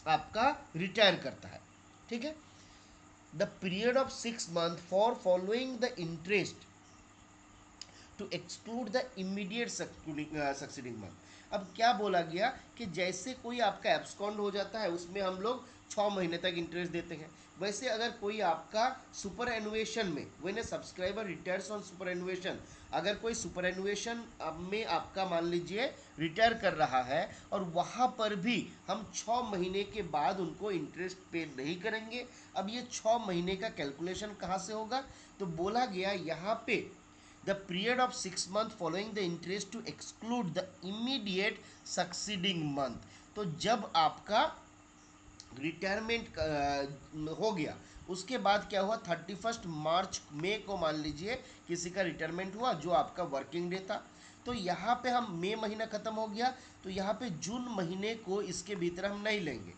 आपका रिटायर करता है। ठीक है, the period of 6 months for following the interest to exclude the immediate succeeding month. अब क्या बोला गया कि जैसे कोई आपका एब्सकॉन्ड हो जाता है उसमें हम लोग 6 महीने तक इंटरेस्ट देते हैं। वैसे अगर कोई आपका सुपर एनुएशन में, when a subscriber retires on superannuation, अगर कोई सुपर एनुएशन में आपका मान लीजिए रिटायर कर रहा है और वहाँ पर भी हम 6 महीने के बाद उनको इंटरेस्ट पे नहीं करेंगे। अब ये 6 महीने का कैलकुलेशन कहाँ से होगा, तो बोला गया यहाँ पे the period of 6 month following the interest to exclude the immediate succeeding month. तो जब आपका रिटायरमेंट हो गया, उसके बाद क्या हुआ, 31 मार्च मई को मान लीजिए किसी का रिटायरमेंट हुआ जो आपका वर्किंग डे था, तो यहाँ पे हम मई महीना ख़त्म हो गया, तो यहाँ पे जून महीने को इसके भीतर हम नहीं लेंगे,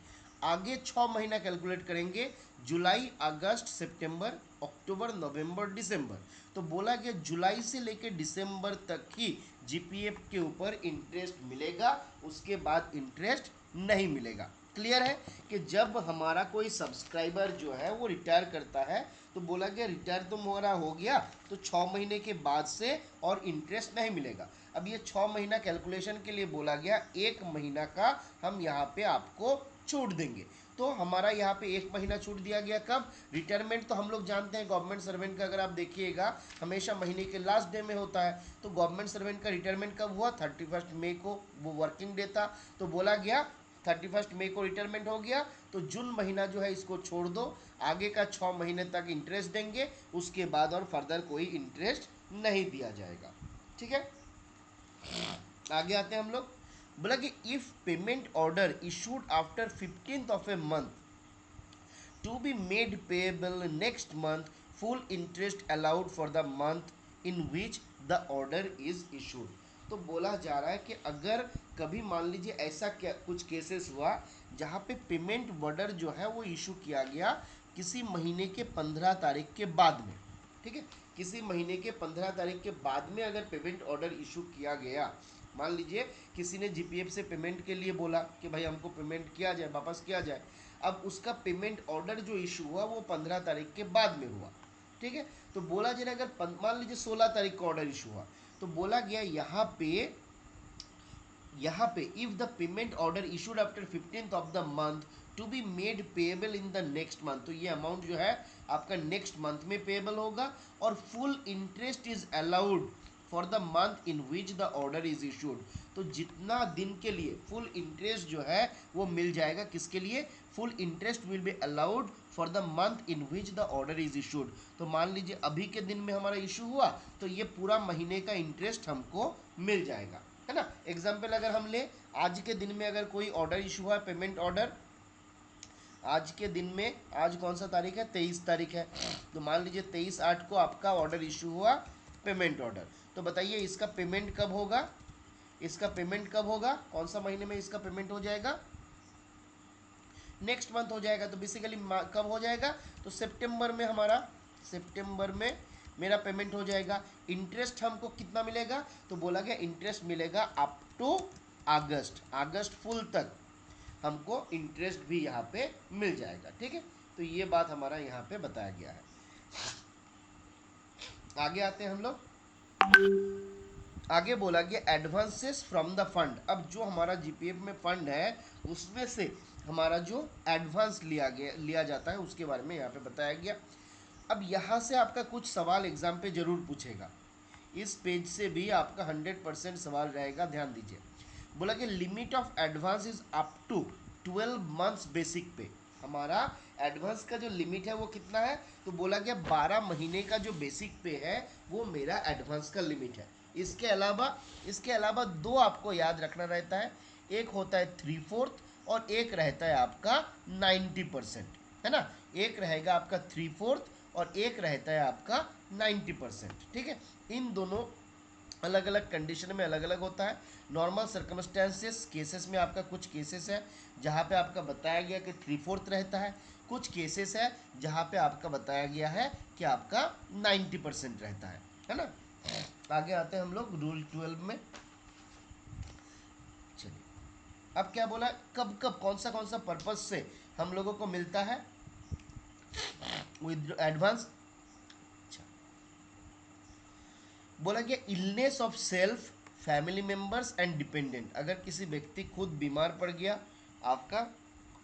आगे 6 महीना कैलकुलेट करेंगे, जुलाई अगस्त सितंबर अक्टूबर नवंबर दिसंबर। तो बोला गया जुलाई से लेकर दिसंबर तक ही जीपीएफ के ऊपर इंटरेस्ट मिलेगा, उसके बाद इंटरेस्ट नहीं मिलेगा। क्लियर है कि जब हमारा कोई सब्सक्राइबर जो है वो रिटायर करता है, तो बोला गया रिटायर तो हमारा हो गया, तो 6 महीने के बाद से और इंटरेस्ट नहीं मिलेगा। अब ये 6 महीना कैलकुलेशन के लिए बोला गया 1 महीना का हम यहाँ पे आपको छूट देंगे। तो हमारा यहाँ पे 1 महीना छूट दिया गया कब, रिटायरमेंट तो हम लोग जानते हैं गवर्नमेंट सर्वेंट का, अगर आप देखिएगा हमेशा महीने के लास्ट डे में होता है। तो गवर्नमेंट सर्वेंट का रिटायरमेंट कब हुआ, 31 मई को, वो वर्किंग डे था। तो बोला गया 31 मई को रिटायरमेंट हो गया, तो जून महीना जो है इसको छोड़ दो, आगे का 6 महीने तक इंटरेस्ट देंगे, उसके बाद और फर्दर कोई इंटरेस्ट नहीं दिया जाएगा। ठीक है, आगे आते हैं हम लोग। बोला कि if payment order issued after 15th of a month to be made payable next month, full interest allowed for the month in which the order is issued। तो बोला जा रहा है कि अगर कभी मान लीजिए ऐसा क्या कुछ केसेस हुआ जहाँ पे पेमेंट ऑर्डर जो है वो इशू किया गया किसी महीने के 15 तारीख के बाद में, ठीक है, किसी महीने के 15 तारीख के बाद में अगर पेमेंट ऑर्डर इशू किया गया, मान लीजिए किसी ने जीपीएफ से पेमेंट के लिए बोला कि भाई हमको पेमेंट किया जाए, वापस किया जाए, अब उसका पेमेंट ऑर्डर जो इशू हुआ वो 15 तारीख के बाद में हुआ, ठीक है। तो बोला जा रहा है अगर मान लीजिए 16 तारीख को ऑर्डर इशू हुआ, तो बोला गया यहाँ पे if the payment order issued after 15th of the month to be made payable in the next month, तो ये अमाउंट जो है आपका नेक्स्ट मंथ में पेएबल होगा और full interest is allowed for the month in which the order is issued. तो जितना दिन के लिए फुल इंटरेस्ट जो है वो मिल जाएगा, किसके लिए, full interest will B allowed for the month in which the order is issued. तो मान लीजिए अभी के दिन में हमारा इशू हुआ तो ये पूरा महीने का इंटरेस्ट हमको मिल जाएगा, है ना। एग्जाम्पल अगर हम ले, आज के दिन में अगर कोई ऑर्डर इशू हुआ, पेमेंट ऑर्डर, आज के दिन में, आज कौन सा तारीख है, 23 तारीख है, तो मान लीजिए 23/8 को आपका ऑर्डर इशू हुआ, पेमेंट ऑर्डर। तो बताइए इसका पेमेंट कब होगा, इसका पेमेंट कब होगा, कौन सा महीने में इसका पेमेंट हो जाएगा, नेक्स्ट मंथ हो जाएगा। तो बेसिकली कब हो जाएगा, तो सितंबर में, हमारा सितंबर में मेरा पेमेंट हो जाएगा। इंटरेस्ट हमको कितना मिलेगा, तो बोला गया इंटरेस्ट मिलेगा up to August, August full तक हमको इंटरेस्ट भी यहाँ पे मिल जाएगा, ठीक है। तो ये बात हमारा यहाँ पे बताया गया है। आगे आते हैं हम लोग, आगे बोला गया एडवांसेस फ्रॉम द फंड। अब जो हमारा जीपीएफ में फंड है उसमें से हमारा जो एडवांस लिया जाता है उसके बारे में यहाँ पे बताया गया। अब यहाँ से आपका कुछ सवाल एग्जाम पे जरूर पूछेगा, इस पेज से भी आपका 100% सवाल रहेगा, ध्यान दीजिए। बोला कि limit of advance is up to 12 months basic pay. हमारा एडवांस का जो लिमिट है वो कितना है, तो बोला गया 12 महीने का जो बेसिक पे है वो मेरा एडवांस का लिमिट है। इसके अलावा दो आपको याद रखना रहता है, एक होता है 3/4 और एक रहता है आपका 90%, है ना। एक रहेगा आपका 3/4 और एक रहता है आपका 90%, ठीक है। इन दोनों अलग अलग कंडीशन में अलग अलग होता है। नॉर्मल सर्कमस्टेंसेस केसेस में आपका कुछ केसेस है जहाँ पे आपका बताया गया कि 3/4 रहता है, कुछ केसेस है जहाँ पे आपका बताया गया है कि आपका 90% रहता है ना। आगे आते हैं हम लोग रूल 12 में। चलिए, अब क्या बोला, कब कब कौन सा पर्पज से हम लोगों को मिलता है विद एडवांस। बोला गया illness of self, family members and dependent. अगर किसी व्यक्ति खुद बीमार पड़ गया, आपका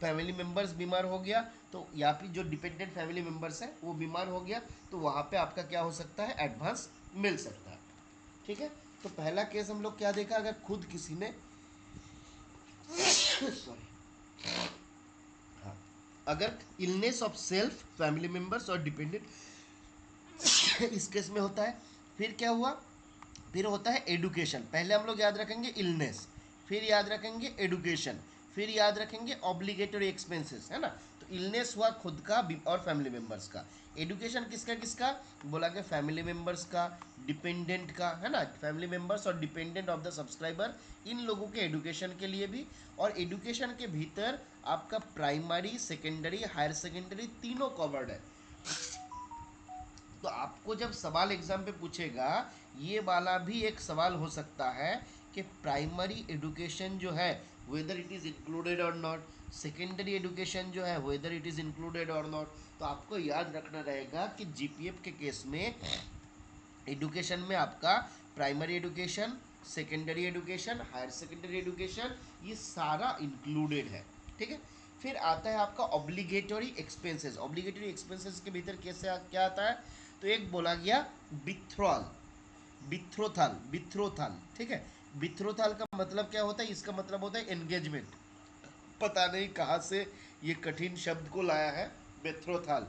फैमिली मेम्बर्स बीमार हो गया तो, या फिर जो डिपेंडेंट फैमिली मेम्बर्स है वो बीमार हो गया, तो वहाँ पे आपका क्या हो सकता है, एडवांस मिल सकता है। ठीक है, तो पहला केस हम लोग क्या देखा, अगर खुद किसी ने सॉरी, हाँ, अगर illness of self, family members और डिपेंडेंट इस केस में होता है। फिर क्या हुआ, फिर होता है एडुकेशन। पहले हम लोग याद रखेंगे इलनेस, फिर याद रखेंगे एडुकेशन, फिर याद रखेंगे ऑब्लिगेटरी एक्सपेंसेस, है ना। तो इलनेस हुआ खुद का और फैमिली मेंबर्स का। एडुकेशन किसका किसका, बोला कि फैमिली मेंबर्स का, डिपेंडेंट का, है ना, फैमिली मेंबर्स और डिपेंडेंट ऑफ द सब्सक्राइबर, इन लोगों के एडुकेशन के लिए भी। और एडुकेशन के भीतर आपका प्राइमरी, सेकेंडरी, हायर सेकेंडरी तीनों कवर्ड है। तो आपको जब सवाल एग्जाम पे पूछेगा, ये वाला भी एक सवाल हो सकता है कि प्राइमरी एजुकेशन जो है वेदर इट इज़ इंक्लूडेड और नॉट, सेकेंडरी एजुकेशन जो है वेदर इट इज़ इंक्लूडेड और नॉट। तो आपको याद रखना रहेगा कि जीपीएफ के केस में एजुकेशन में आपका primary education, secondary education, higher secondary education, ये सारा इंक्लूडेड है। ठीक है, फिर आता है आपका ऑब्लिगेटरी एक्सपेंसेस। ऑब्लिगेटरी एक्सपेंसेस के भीतर कैसे क्या आता है, तो एक बोला गया बिथ्रॉल, बिथ्रोथल, बिथ्रोथल। ठीक है, बिथ्रोथल का मतलब क्या होता है, इसका मतलब होता है एंगेजमेंट। पता नहीं कहाँ से ये कठिन शब्द को लाया है, बेथ्रोथल।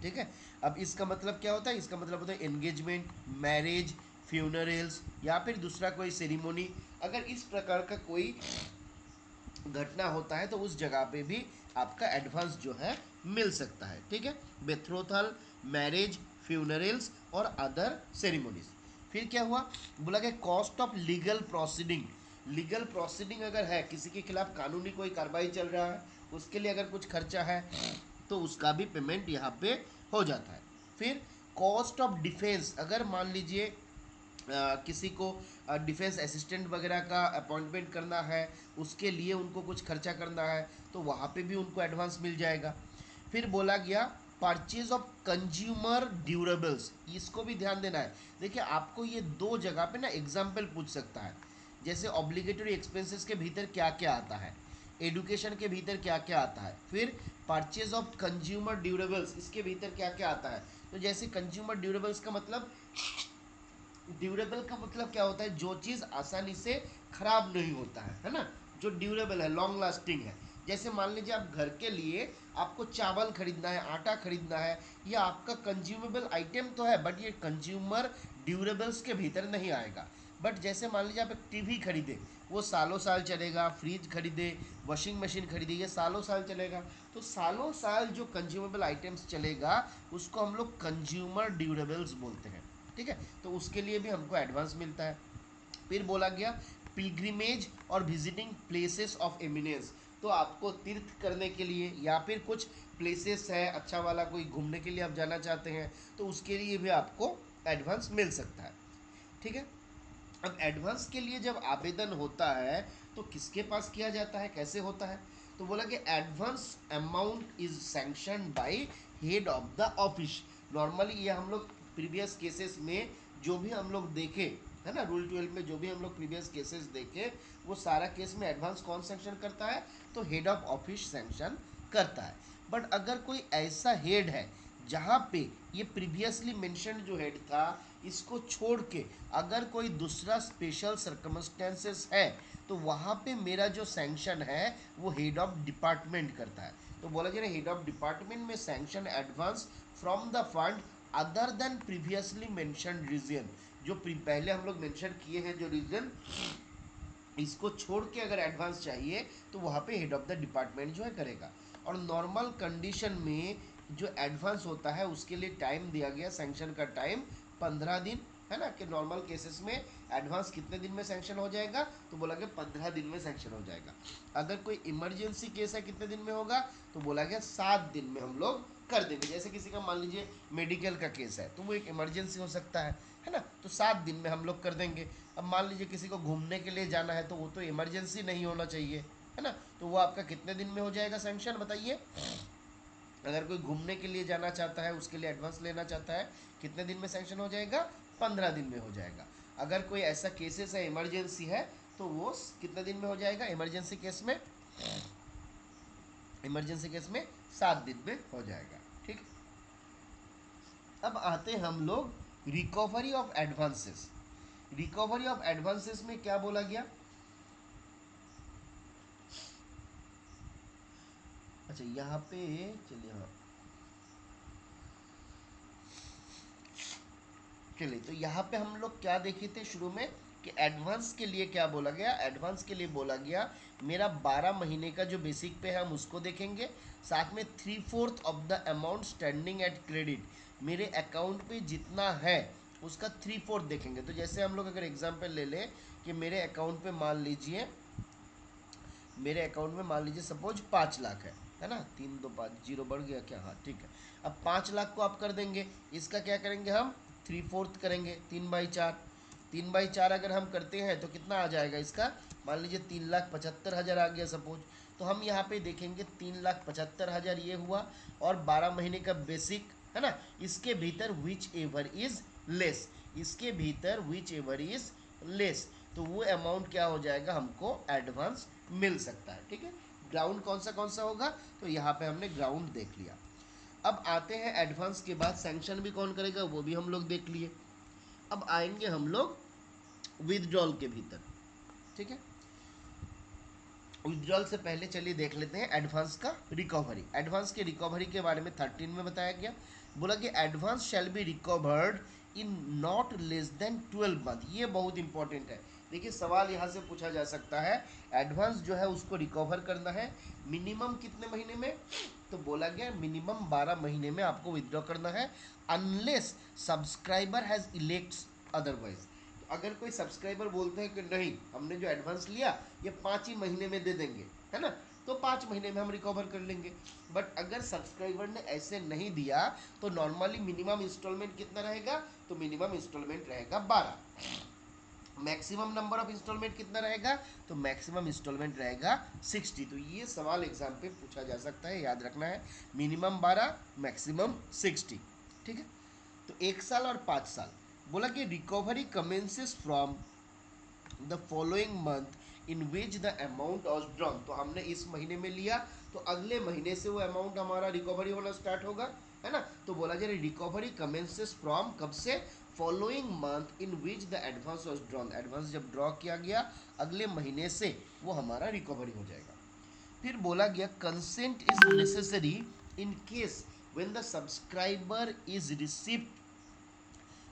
ठीक है, अब इसका मतलब क्या होता है, इसका मतलब होता है एंगेजमेंट, मैरिज, फ्यूनरल्स, या फिर दूसरा कोई सेरिमोनी। अगर इस प्रकार का कोई घटना होता है तो उस जगह पे भी आपका एडवांस जो है मिल सकता है। ठीक है, बेथ्रोथल, मैरिज, फ्यूनरल्स और अदर सेरिमोनीज। फिर क्या हुआ, बोला कि cost of legal proceeding. Legal proceeding अगर है, किसी के खिलाफ कानूनी कोई कार्रवाई चल रहा है, उसके लिए अगर कुछ खर्चा है तो उसका भी पेमेंट यहाँ पे हो जाता है। फिर कॉस्ट ऑफ डिफेंस, अगर मान लीजिए किसी को डिफेंस असिस्टेंट वगैरह का अपॉइंटमेंट करना है, उसके लिए उनको कुछ खर्चा करना है, तो वहाँ पे भी उनको एडवांस मिल जाएगा। फिर बोला गया परचेज ऑफ कंज्यूमर ड्यूरेबल्स, इसको भी ध्यान देना है। देखिए आपको ये दो जगह पे ना एग्जाम्पल पूछ सकता है, जैसे ऑब्लिगेटरी एक्सपेंसेस के भीतर क्या क्या आता है, एडुकेशन के भीतर क्या क्या आता है, फिर परचेज ऑफ कंज्यूमर ड्यूरेबल्स इसके भीतर क्या क्या आता है। तो जैसे कंज्यूमर ड्यूरेबल्स का मतलब, ड्यूरेबल का मतलब क्या होता है, जो चीज़ आसानी से खराब नहीं होता है ना, जो ड्यूरेबल है, लॉन्ग लास्टिंग है। जैसे मान लीजिए आप घर के लिए आपको चावल खरीदना है, आटा खरीदना है, ये आपका कंज्यूमेबल आइटम तो है, बट ये कंज्यूमर ड्यूरेबल्स के भीतर नहीं आएगा। बट जैसे मान लीजिए आप एक टीवी खरीदे, वो सालों साल चलेगा, फ्रिज खरीदे, वॉशिंग मशीन खरीदे, ये सालों साल चलेगा। तो सालों साल जो कंज्यूमेबल आइटम्स चलेगा उसको हम लोग कंज्यूमर ड्यूरेबल्स बोलते हैं। ठीक है, तो उसके लिए भी हमको एडवांस मिलता है। फिर बोला गया पिलग्रिमेज और विजिटिंग प्लेसेस ऑफ एमिनेंस। तो आपको तीर्थ करने के लिए या फिर कुछ प्लेसेस है अच्छा वाला, कोई घूमने के लिए आप जाना चाहते हैं, तो उसके लिए भी आपको एडवांस मिल सकता है। ठीक है, अब एडवांस के लिए जब आवेदन होता है तो किसके पास किया जाता है, कैसे होता है, तो बोला कि advance amount is sanction bye head of the office. Normally ये हम लोग प्रीवियस केसेस में जो भी हम लोग देखे, है ना, रूल 12 में जो भी हम लोग प्रीवियस केसेस देखे, वो सारा केस में एडवांस कौन सैंक्शन करता है, तो हेड ऑफ ऑफिस सैंक्शन करता है। बट अगर कोई ऐसा हेड है जहाँ पे ये प्रीवियसली मेंशन जो हेड था इसको छोड़ के अगर कोई दूसरा स्पेशल सर्कमस्टेंसेस है, तो वहाँ पे मेरा जो सैंक्शन है वो हेड ऑफ डिपार्टमेंट करता है। तो बोला जा रहा है हेड ऑफ डिपार्टमेंट में sanction advance from the fund other than previously mention reason. जो पहले हम लोग मेंशन किए हैं जो रीजन, इसको छोड़ के अगर एडवांस चाहिए तो वहाँ पे हेड ऑफ द डिपार्टमेंट जो है करेगा। और नॉर्मल कंडीशन में जो एडवांस होता है उसके लिए टाइम दिया गया, सैंक्शन का टाइम 15 दिन, है ना, कि नॉर्मल केसेस में एडवांस कितने दिन में सैंक्शन हो जाएगा, तो बोला गया 15 दिन में सैंक्शन हो जाएगा। अगर कोई इमरजेंसी केस है कितने दिन में होगा, तो बोला गया 7 दिन में हम लोग कर देंगे। जैसे किसी का मान लीजिए मेडिकल का केस है तो वो एक इमरजेंसी हो सकता है ना, तो 7 दिन में हम लोग कर देंगे। अब मान लीजिए किसी को घूमने के लिए जाना है तो वो तो इमरजेंसी नहीं होना चाहिए, है ना, तो वो आपका कितने दिन में हो जाएगा सैंक्शन बताइए। अगर कोई घूमने के लिए जाना चाहता है उसके लिए एडवांस लेना चाहता है, कितने दिन में सैंक्शन हो जाएगा, 15 दिन में हो जाएगा। अगर कोई ऐसा केसेस है इमरजेंसी है तो वो कितने दिन में हो जाएगा इमरजेंसी केस में, इमरजेंसी केस में 7 दिन में हो जाएगा। ठीक। अब आते हैं हम लोग recovery of advances. Recovery of advances में क्या बोला गया? अच्छा यहाँ पे चलिए, हाँ चलिए, तो यहाँ पे हम लोग क्या देखे थे शुरू में कि एडवांस के लिए क्या बोला गया? एडवांस के लिए बोला गया मेरा 12 महीने का जो बेसिक पे है हम उसको देखेंगे, साथ में 3/4 of the amount standing eight credit, मेरे अकाउंट पे जितना है उसका 3/4 देखेंगे। तो जैसे हम लोग अगर एग्जाम्पल ले लें कि मेरे अकाउंट में मान लीजिए सपोज 5 लाख है ना, 3 2 5 जीरो बढ़ गया क्या? हाँ ठीक है। अब 5 लाख को आप कर देंगे, इसका क्या करेंगे हम? 3/4 करेंगे, 3/4। 3/4 अगर हम करते हैं तो कितना आ जाएगा इसका? मान लीजिए 3,75,000 आ गया सपोज। तो हम यहाँ पे देखेंगे 3,75,000 ये हुआ, और 12 महीने का बेसिक है ना, इसके भीतर विच एवर इज लेस, इसके भीतर विच एवर इज लेस, तो वो अमाउंट क्या हो जाएगा? हमको एडवांस मिल सकता है। ठीक है। ग्राउंड कौन सा होगा? तो यहाँ पे हमने ग्राउंड देख लिया। अब आते हैं एडवांस के बाद सैंक्शन भी कौन करेगा, वो भी हम लोग देख लिए। अब आएंगे हम लोग विदड्रॉल के भीतर। ठीक है। विदड्रॉल से पहले चलिए देख लेते हैं एडवांस का रिकवरी। एडवांस के रिकवरी के बारे में 13 में बताया गया, बोला कि advance shall be recovered in not less than 12 month. ये बहुत इंपॉर्टेंट है। देखिए सवाल यहाँ से पूछा जा सकता है, एडवांस जो है उसको रिकवर करना है मिनिमम कितने महीने में? तो बोला गया मिनिमम 12 महीने में आपको विदड्रॉ करना है, unless subscriber has elects otherwise. अगर कोई सब्सक्राइबर बोलते हैं कि नहीं हमने जो एडवांस लिया ये 5 ही महीने में दे देंगे, है ना, तो 5 महीने में हम रिकवर कर लेंगे। बट अगर सब्सक्राइबर ने ऐसे नहीं दिया तो नॉर्मली मिनिमम इंस्टॉलमेंट कितना रहेगा? तो मिनिमम इंस्टॉलमेंट रहेगा 12। मैक्सिमम नंबर ऑफ इंस्टॉलमेंट कितना रहेगा? तो मैक्सिमम इंस्टॉलमेंट रहेगा 60। तो ये सवाल एग्जाम पे पूछा जा सकता है, याद रखना है, मिनिमम 12, मैक्सिमम 60। ठीक है। तो 1 साल और 5 साल, बोला कि recovery commences from the following month in which the amount was drawn. तो हमने इस महीने में लिया तो अगले महीने से वो अमाउंट हमारा रिकवरी होना स्टार्ट होगा, है ना। तो बोला जाए रिकवरी कमेंसेस फ्रॉम कब से? Following month in which the advance was drawn. Advance जब ड्रॉ किया गया अगले महीने से वो हमारा रिकवरी हो जाएगा। फिर बोला गया consent is necessary in case when the subscriber is receipt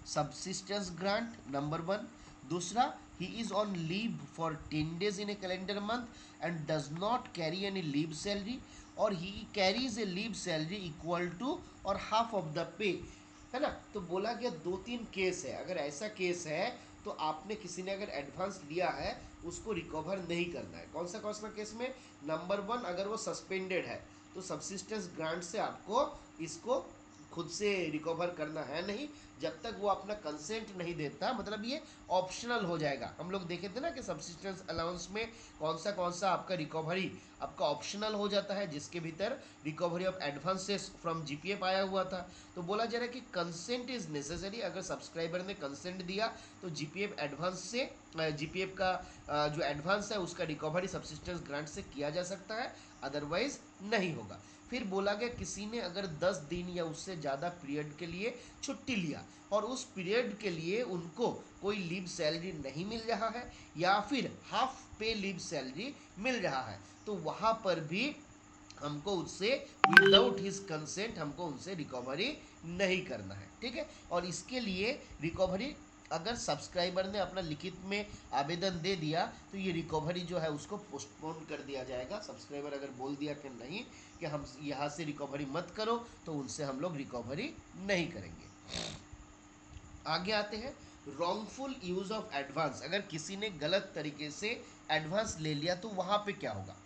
subsistence grant, number 1। दूसरा, he is on leave for 10 days in a calendar month and does not carry any leave salary, और he carries a leave salary equal to और half of the pay, है ना। तो बोला गया 2 3 case है, अगर ऐसा केस है तो आपने किसी ने अगर एडवांस लिया है उसको रिकवर नहीं करना है। कौन सा केस में? नंबर 1, अगर वो सस्पेंडेड है तो सब्सिस्टेंस ग्रांट से आपको इसको खुद से रिकवर करना है नहीं, जब तक वो अपना कंसेंट नहीं देता, मतलब ये ऑप्शनल हो जाएगा। हम लोग देखे थे ना कि सब्सिस्टेंस अलाउंस में कौन सा आपका रिकवरी आपका ऑप्शनल हो जाता है, जिसके भीतर recovery of advances from GPF आया हुआ था। तो बोला जा रहा है कि कंसेंट इज नेसेसरी, अगर सब्सक्राइबर ने कंसेंट दिया तो जीपीएफ एडवांस से जीपीएफ का जो एडवांस है उसका रिकवरी सब्सिस्टेंस ग्रांट से किया जा सकता है, अदरवाइज नहीं होगा। फिर बोला गया किसी ने अगर 10 दिन या उससे ज़्यादा पीरियड के लिए छुट्टी लिया और उस पीरियड के लिए उनको कोई लीव सैलरी नहीं मिल रहा है या फिर हाफ पे लीव सैलरी मिल रहा है, तो वहाँ पर भी हमको उससे विदाउट हिज कंसेंट हमको उनसे रिकवरी नहीं करना है। ठीक है। और इसके लिए रिकवरी अगर सब्सक्राइबर ने अपना लिखित में आवेदन दे दिया तो ये रिकवरी जो है उसको पोस्टपोन कर दिया जाएगा। सब्सक्राइबर अगर बोल दिया कि नहीं कि हम यहाँ से रिकवरी मत करो तो उनसे हम लोग रिकवरी नहीं करेंगे। आगे आते हैं रॉन्गफुल यूज ऑफ एडवांस। अगर किसी ने गलत तरीके से एडवांस ले लिया तो वहाँ पे क्या होगा?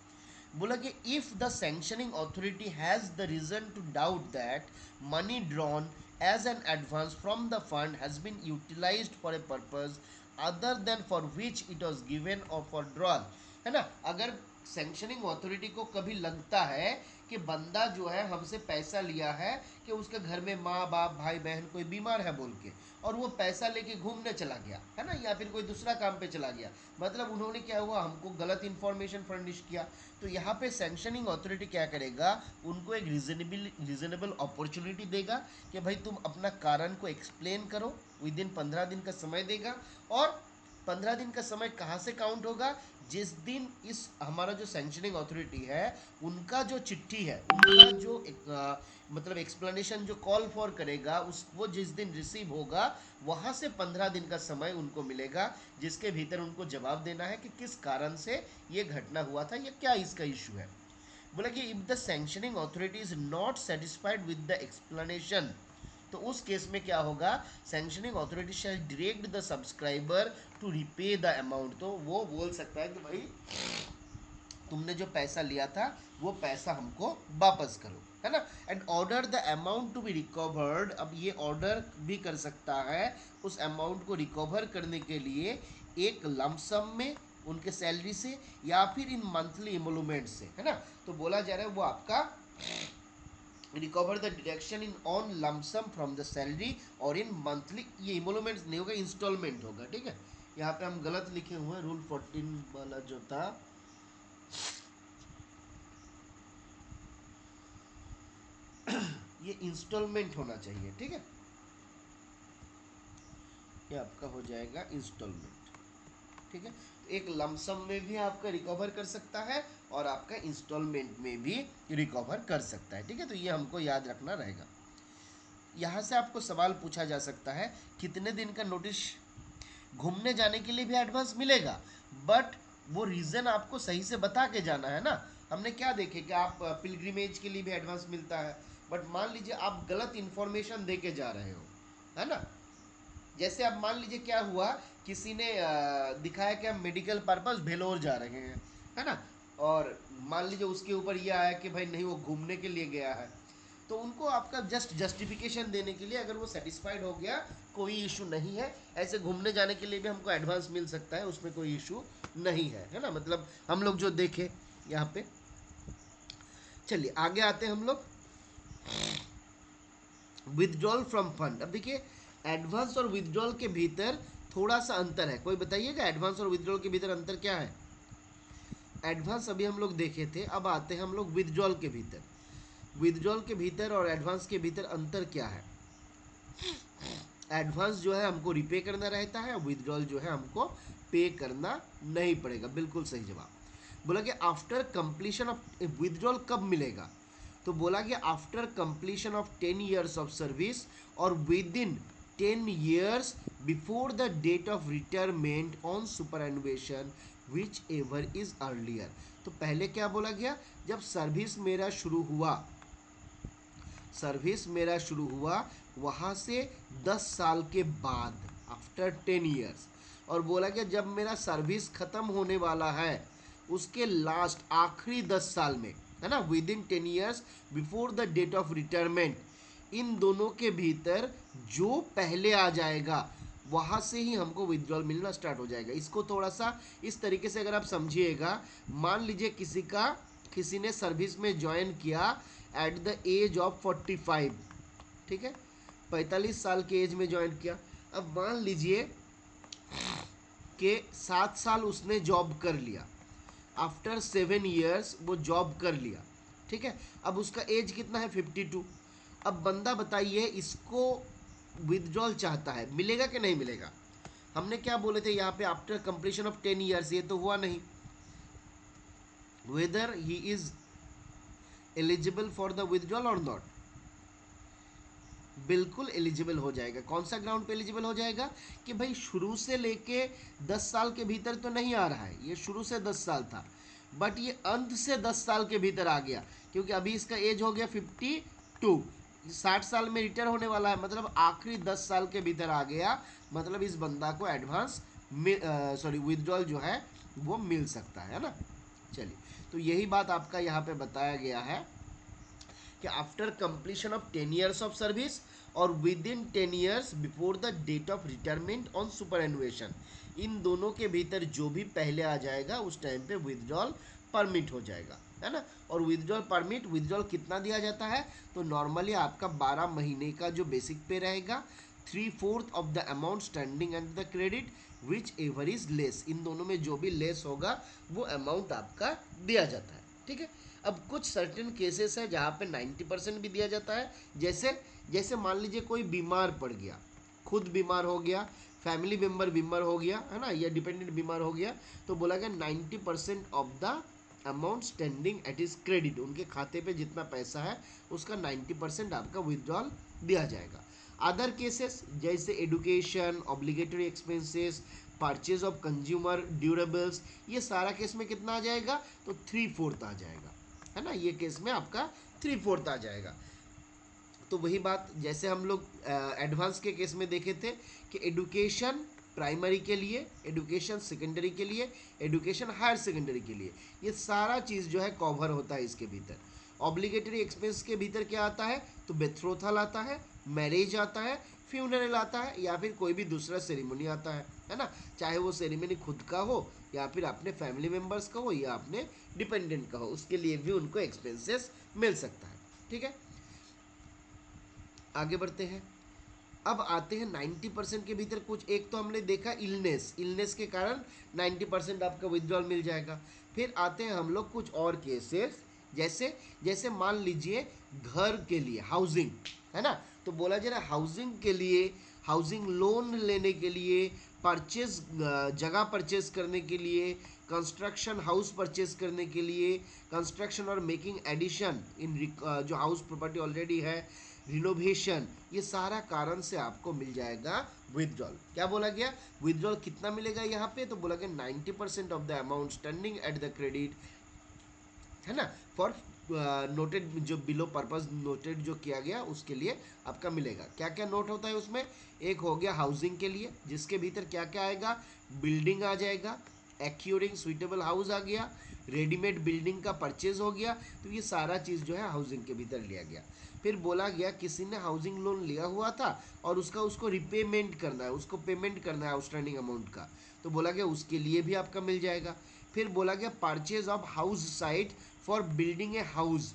बोला कि if the sanctioning authority has the reason to doubt that money drawn as an advance from the fund has been utilised for a purpose other than for which it was given और for drawal, है ना। अगर sanctioning authority को कभी लगता है कि बंदा जो है हमसे पैसा लिया है कि उसके घर में माँ बाप भाई बहन कोई बीमार है बोल के, और वो पैसा लेके घूमने चला गया है ना, या फिर कोई दूसरा काम पे चला गया, मतलब उन्होंने क्या हुआ, हमको गलत इन्फॉर्मेशन फर्निश किया। तो यहाँ पे सैंक्शनिंग अथॉरिटी क्या करेगा, उनको एक रीजनेबल अपॉर्चुनिटी देगा कि भाई तुम अपना कारण को एक्सप्लेन करो, विद इन 15 दिन का समय देगा। और 15 दिन का समय कहाँ से काउंट होगा, जिस दिन इस हमारा जो सैंक्शनिंग अथॉरिटी है उनका जो चिट्ठी है, उनका जो मतलब एक्सप्लेनेशन जो कॉल फॉर करेगा, उस वो जिस दिन रिसीव होगा, वहाँ से 15 दिन का समय उनको मिलेगा, जिसके भीतर उनको जवाब देना है कि किस कारण से ये घटना हुआ था या क्या इसका इशू है। बोला कि if the sanctioning authority is not satisfied with the explanation, तो उस केस में क्या होगा, sanctioning authority shall direct the subscriber to repay the amount. तो वो बोल सकता है कि भाई तुमने जो पैसा लिया था वो पैसा हमको वापस करो, है ना। And order the amount to be recovered, अब ये ऑर्डर भी कर सकता है उस अमाउंट को रिकवर करने के लिए, एक लमसम में उनके सैलरी से या फिर इन मंथली इमोलूमेंट से, है ना। तो बोला जा रहा है वो आपका recover the deduction in on lump sum from the salary और इन मंथली, ये इमोलूमेंट्स नहीं होगा, इंस्टॉलमेंट होगा, ठीक है। यहाँ पे हम गलत लिखे हुए हैं, रूल 14 वाला जो था ये इंस्टॉलमेंट होना चाहिए, ठीक है। ये आपका हो जाएगा इंस्टॉलमेंट, ठीक है। तो एक लमसम में भी आपका रिकवर कर सकता है और आपका इंस्टॉलमेंट में भी रिकवर कर सकता है, ठीक है। तो ये हमको याद रखना रहेगा। यहाँ से आपको सवाल पूछा जा सकता है कितने दिन का नोटिस, घूमने जाने के लिए भी एडवांस मिलेगा, बट वो रीज़न आपको सही से बता के जाना है ना। हमने क्या देखे कि आप पिलग्रिमेज के लिए भी एडवांस मिलता है, बट मान लीजिए आप गलत इन्फॉर्मेशन दे के जा रहे हो, है ना। जैसे अब मान लीजिए क्या हुआ, किसी ने दिखाया कि हम मेडिकल पर्पस भेलोर जा रहे हैं, है ना, और मान लीजिए उसके ऊपर यह आया कि भाई नहीं वो घूमने के लिए गया है, तो उनको आपका जस्ट जस्टिफिकेशन देने के लिए, अगर वो सेटिस्फाइड हो गया कोई इशू नहीं है, ऐसे घूमने जाने के लिए भी हमको एडवांस मिल सकता है, उसमें कोई इशू नहीं है ना। मतलब हम लोग जो देखे यहाँ पे, चलिए आगे आते हैं हम लोग, विदड्रॉल फ्रॉम फंड। अब देखिए एडवांस और विदड्रॉल के भीतर थोड़ा सा अंतर है, कोई बताइएगा एडवांस और विदड्रॉल के भीतर अंतर क्या है। एडवांस अभी हम लोग देखे थे, अब आते हैं हम लोग विदड्रॉल के भीतर। विदड्रॉल के भीतर और एडवांस के भीतर अंतर क्या है। एडवांस जो है हमको रिपे करना रहता है, विदड्रॉल जो है हमको पे करना नहीं पड़ेगा, बिल्कुल सही जवाब। बोला कि आफ्टर कंप्लीशन ऑफ विदड्रॉल कब मिलेगा, तो बोला कि after completion of 10 years of service or within 10 years before the date of retirement on superannuation whichever is earlier. तो पहले क्या बोला गया, जब सर्विस मेरा शुरू हुआ वहाँ से 10 साल के बाद, आफ्टर 10 years। और बोला कि जब मेरा सर्विस ख़त्म होने वाला है उसके लास्ट आखिरी 10 साल में, है ना, within 10 years before the date of retirement, इन दोनों के भीतर जो पहले आ जाएगा वहाँ से ही हमको विड्रॉल मिलना स्टार्ट हो जाएगा। इसको थोड़ा सा इस तरीके से अगर आप समझिएगा, मान लीजिए किसी ने सर्विस में ज्वाइन किया एट द एज ऑफ 45, ठीक है, 45 साल के एज में ज्वाइन किया। अब मान लीजिए कि 7 साल उसने जॉब कर लिया, आफ्टर 7 years वो जॉब कर लिया, ठीक है। अब उसका एज कितना है, 52। अब बंदा बताइए इसको विदड्रॉल चाहता है, मिलेगा कि नहीं मिलेगा। हमने क्या बोले थे यहाँ पे, आफ्टर कंप्लीशन ऑफ 10 years, ये तो हुआ नहीं। Weather he is eligible for the withdrawal और नॉट, बिल्कुल एलिजिबल हो जाएगा। कौन सा ग्राउंड पे एलिजिबल हो जाएगा कि भाई शुरू से लेके 10 साल के भीतर तो नहीं आ रहा है, ये शुरू से 10 साल था, बट ये अंत से 10 साल के भीतर आ गया, क्योंकि अभी इसका एज हो गया 52, 60 साल में रिटायर होने वाला है, मतलब आखिरी 10 साल के भीतर आ गया, मतलब इस बंदा को एडवांस विदड्रॉल जो है वो मिल सकता है ना। चलिए, तो यही बात आपका यहाँ पे बताया गया है कि after completion of 10 years of service or within 10 years before the date of retirement on superannuation, इन दोनों के भीतर जो भी पहले आ जाएगा उस टाइम पे विदड्रॉल परमिट हो जाएगा। है ना। और विथड्रॉल परमिट, विथड्रॉल कितना दिया जाता है, तो नॉर्मली आपका 12 महीने का जो बेसिक पे रहेगा, 3/4 of the amount standing and the credit whichever is less, इन दोनों में जो भी लेस होगा वो अमाउंट आपका दिया जाता है, ठीक है। अब कुछ सर्टेन केसेस है जहाँ पे 90% भी दिया जाता है, जैसे जैसे मान लीजिए कोई बीमार पड़ गया, खुद बीमार हो गया, फैमिली मेम्बर बीमार हो गया, है ना, या डिपेंडेंट बीमार हो गया, तो बोला गया 90% of the amount standing eight is credit, उनके खाते पे जितना पैसा है उसका 90% आपका विथड्रॉल दिया जाएगा। अदर केसेस जैसे education, obligatory expenses, purchase of consumer durables, ये सारा केस में कितना आ जाएगा, तो 3/4 आ जाएगा, है ना, ये केस में आपका 3/4 आ जाएगा। तो वही बात जैसे हम लोग एडवांस के केस में देखे थे कि एडुकेशन प्राइमरी के लिए, एडुकेशन सेकेंडरी के लिए, एडुकेशन हायर सेकेंडरी के लिए, ये सारा चीज़ जो है कवर होता है इसके भीतर। ऑब्लिगेटरी एक्सपेंस के भीतर क्या आता है, तो बेथ्रोथल आता है, मैरिज आता है, फ्यूनरल आता है, या फिर कोई भी दूसरा सेरेमनी आता है ना, चाहे वो सेरेमनी खुद का हो या फिर अपने फैमिली मेम्बर्स का हो या अपने डिपेंडेंट का हो, उसके लिए भी उनको एक्सपेंसेस मिल सकता है, ठीक है। आगे बढ़ते हैं। अब आते हैं 90% के भीतर कुछ, एक तो हमने देखा इलनेस, इलनेस के कारण 90% आपका विड्रॉल मिल जाएगा। फिर आते हैं हम लोग कुछ और केसेस, जैसे जैसे मान लीजिए घर के लिए हाउसिंग, है ना, तो बोला जा रहा है हाउसिंग के लिए, हाउसिंग लोन लेने के लिए, परचेज, जगह परचेज करने के लिए, कंस्ट्रक्शन हाउस परचेज करने के लिए, कंस्ट्रक्शन और मेकिंग एडिशन इन जो हाउस प्रॉपर्टी ऑलरेडी है, रिनोवेशन, ये सारा कारण से आपको मिल जाएगा विथड्रॉल। क्या बोला गया, विथड्रॉल कितना मिलेगा यहाँ पे, तो बोला गया 90% of the amount standing at the credit, है ना, फॉर नोटेड, जो बिलो पर्पज नोटेड जो किया गया उसके लिए आपका मिलेगा। क्या क्या नोट होता है उसमें, एक हो गया हाउसिंग के लिए, जिसके भीतर क्या क्या आएगा, बिल्डिंग आ जाएगा, एक्यूरिंग सुइटेबल हाउस आ गया, रेडीमेड बिल्डिंग का परचेज हो गया, तो ये सारा चीज़ जो है हाउसिंग के भीतर लिया गया। फिर बोला गया किसी ने हाउसिंग लोन लिया हुआ था और उसको रिपेमेंट करना है, उसको पेमेंट करना है आउटस्टैंडिंग अमाउंट का, तो बोला गया उसके लिए भी आपका मिल जाएगा। फिर बोला गया purchase of house site for building a house,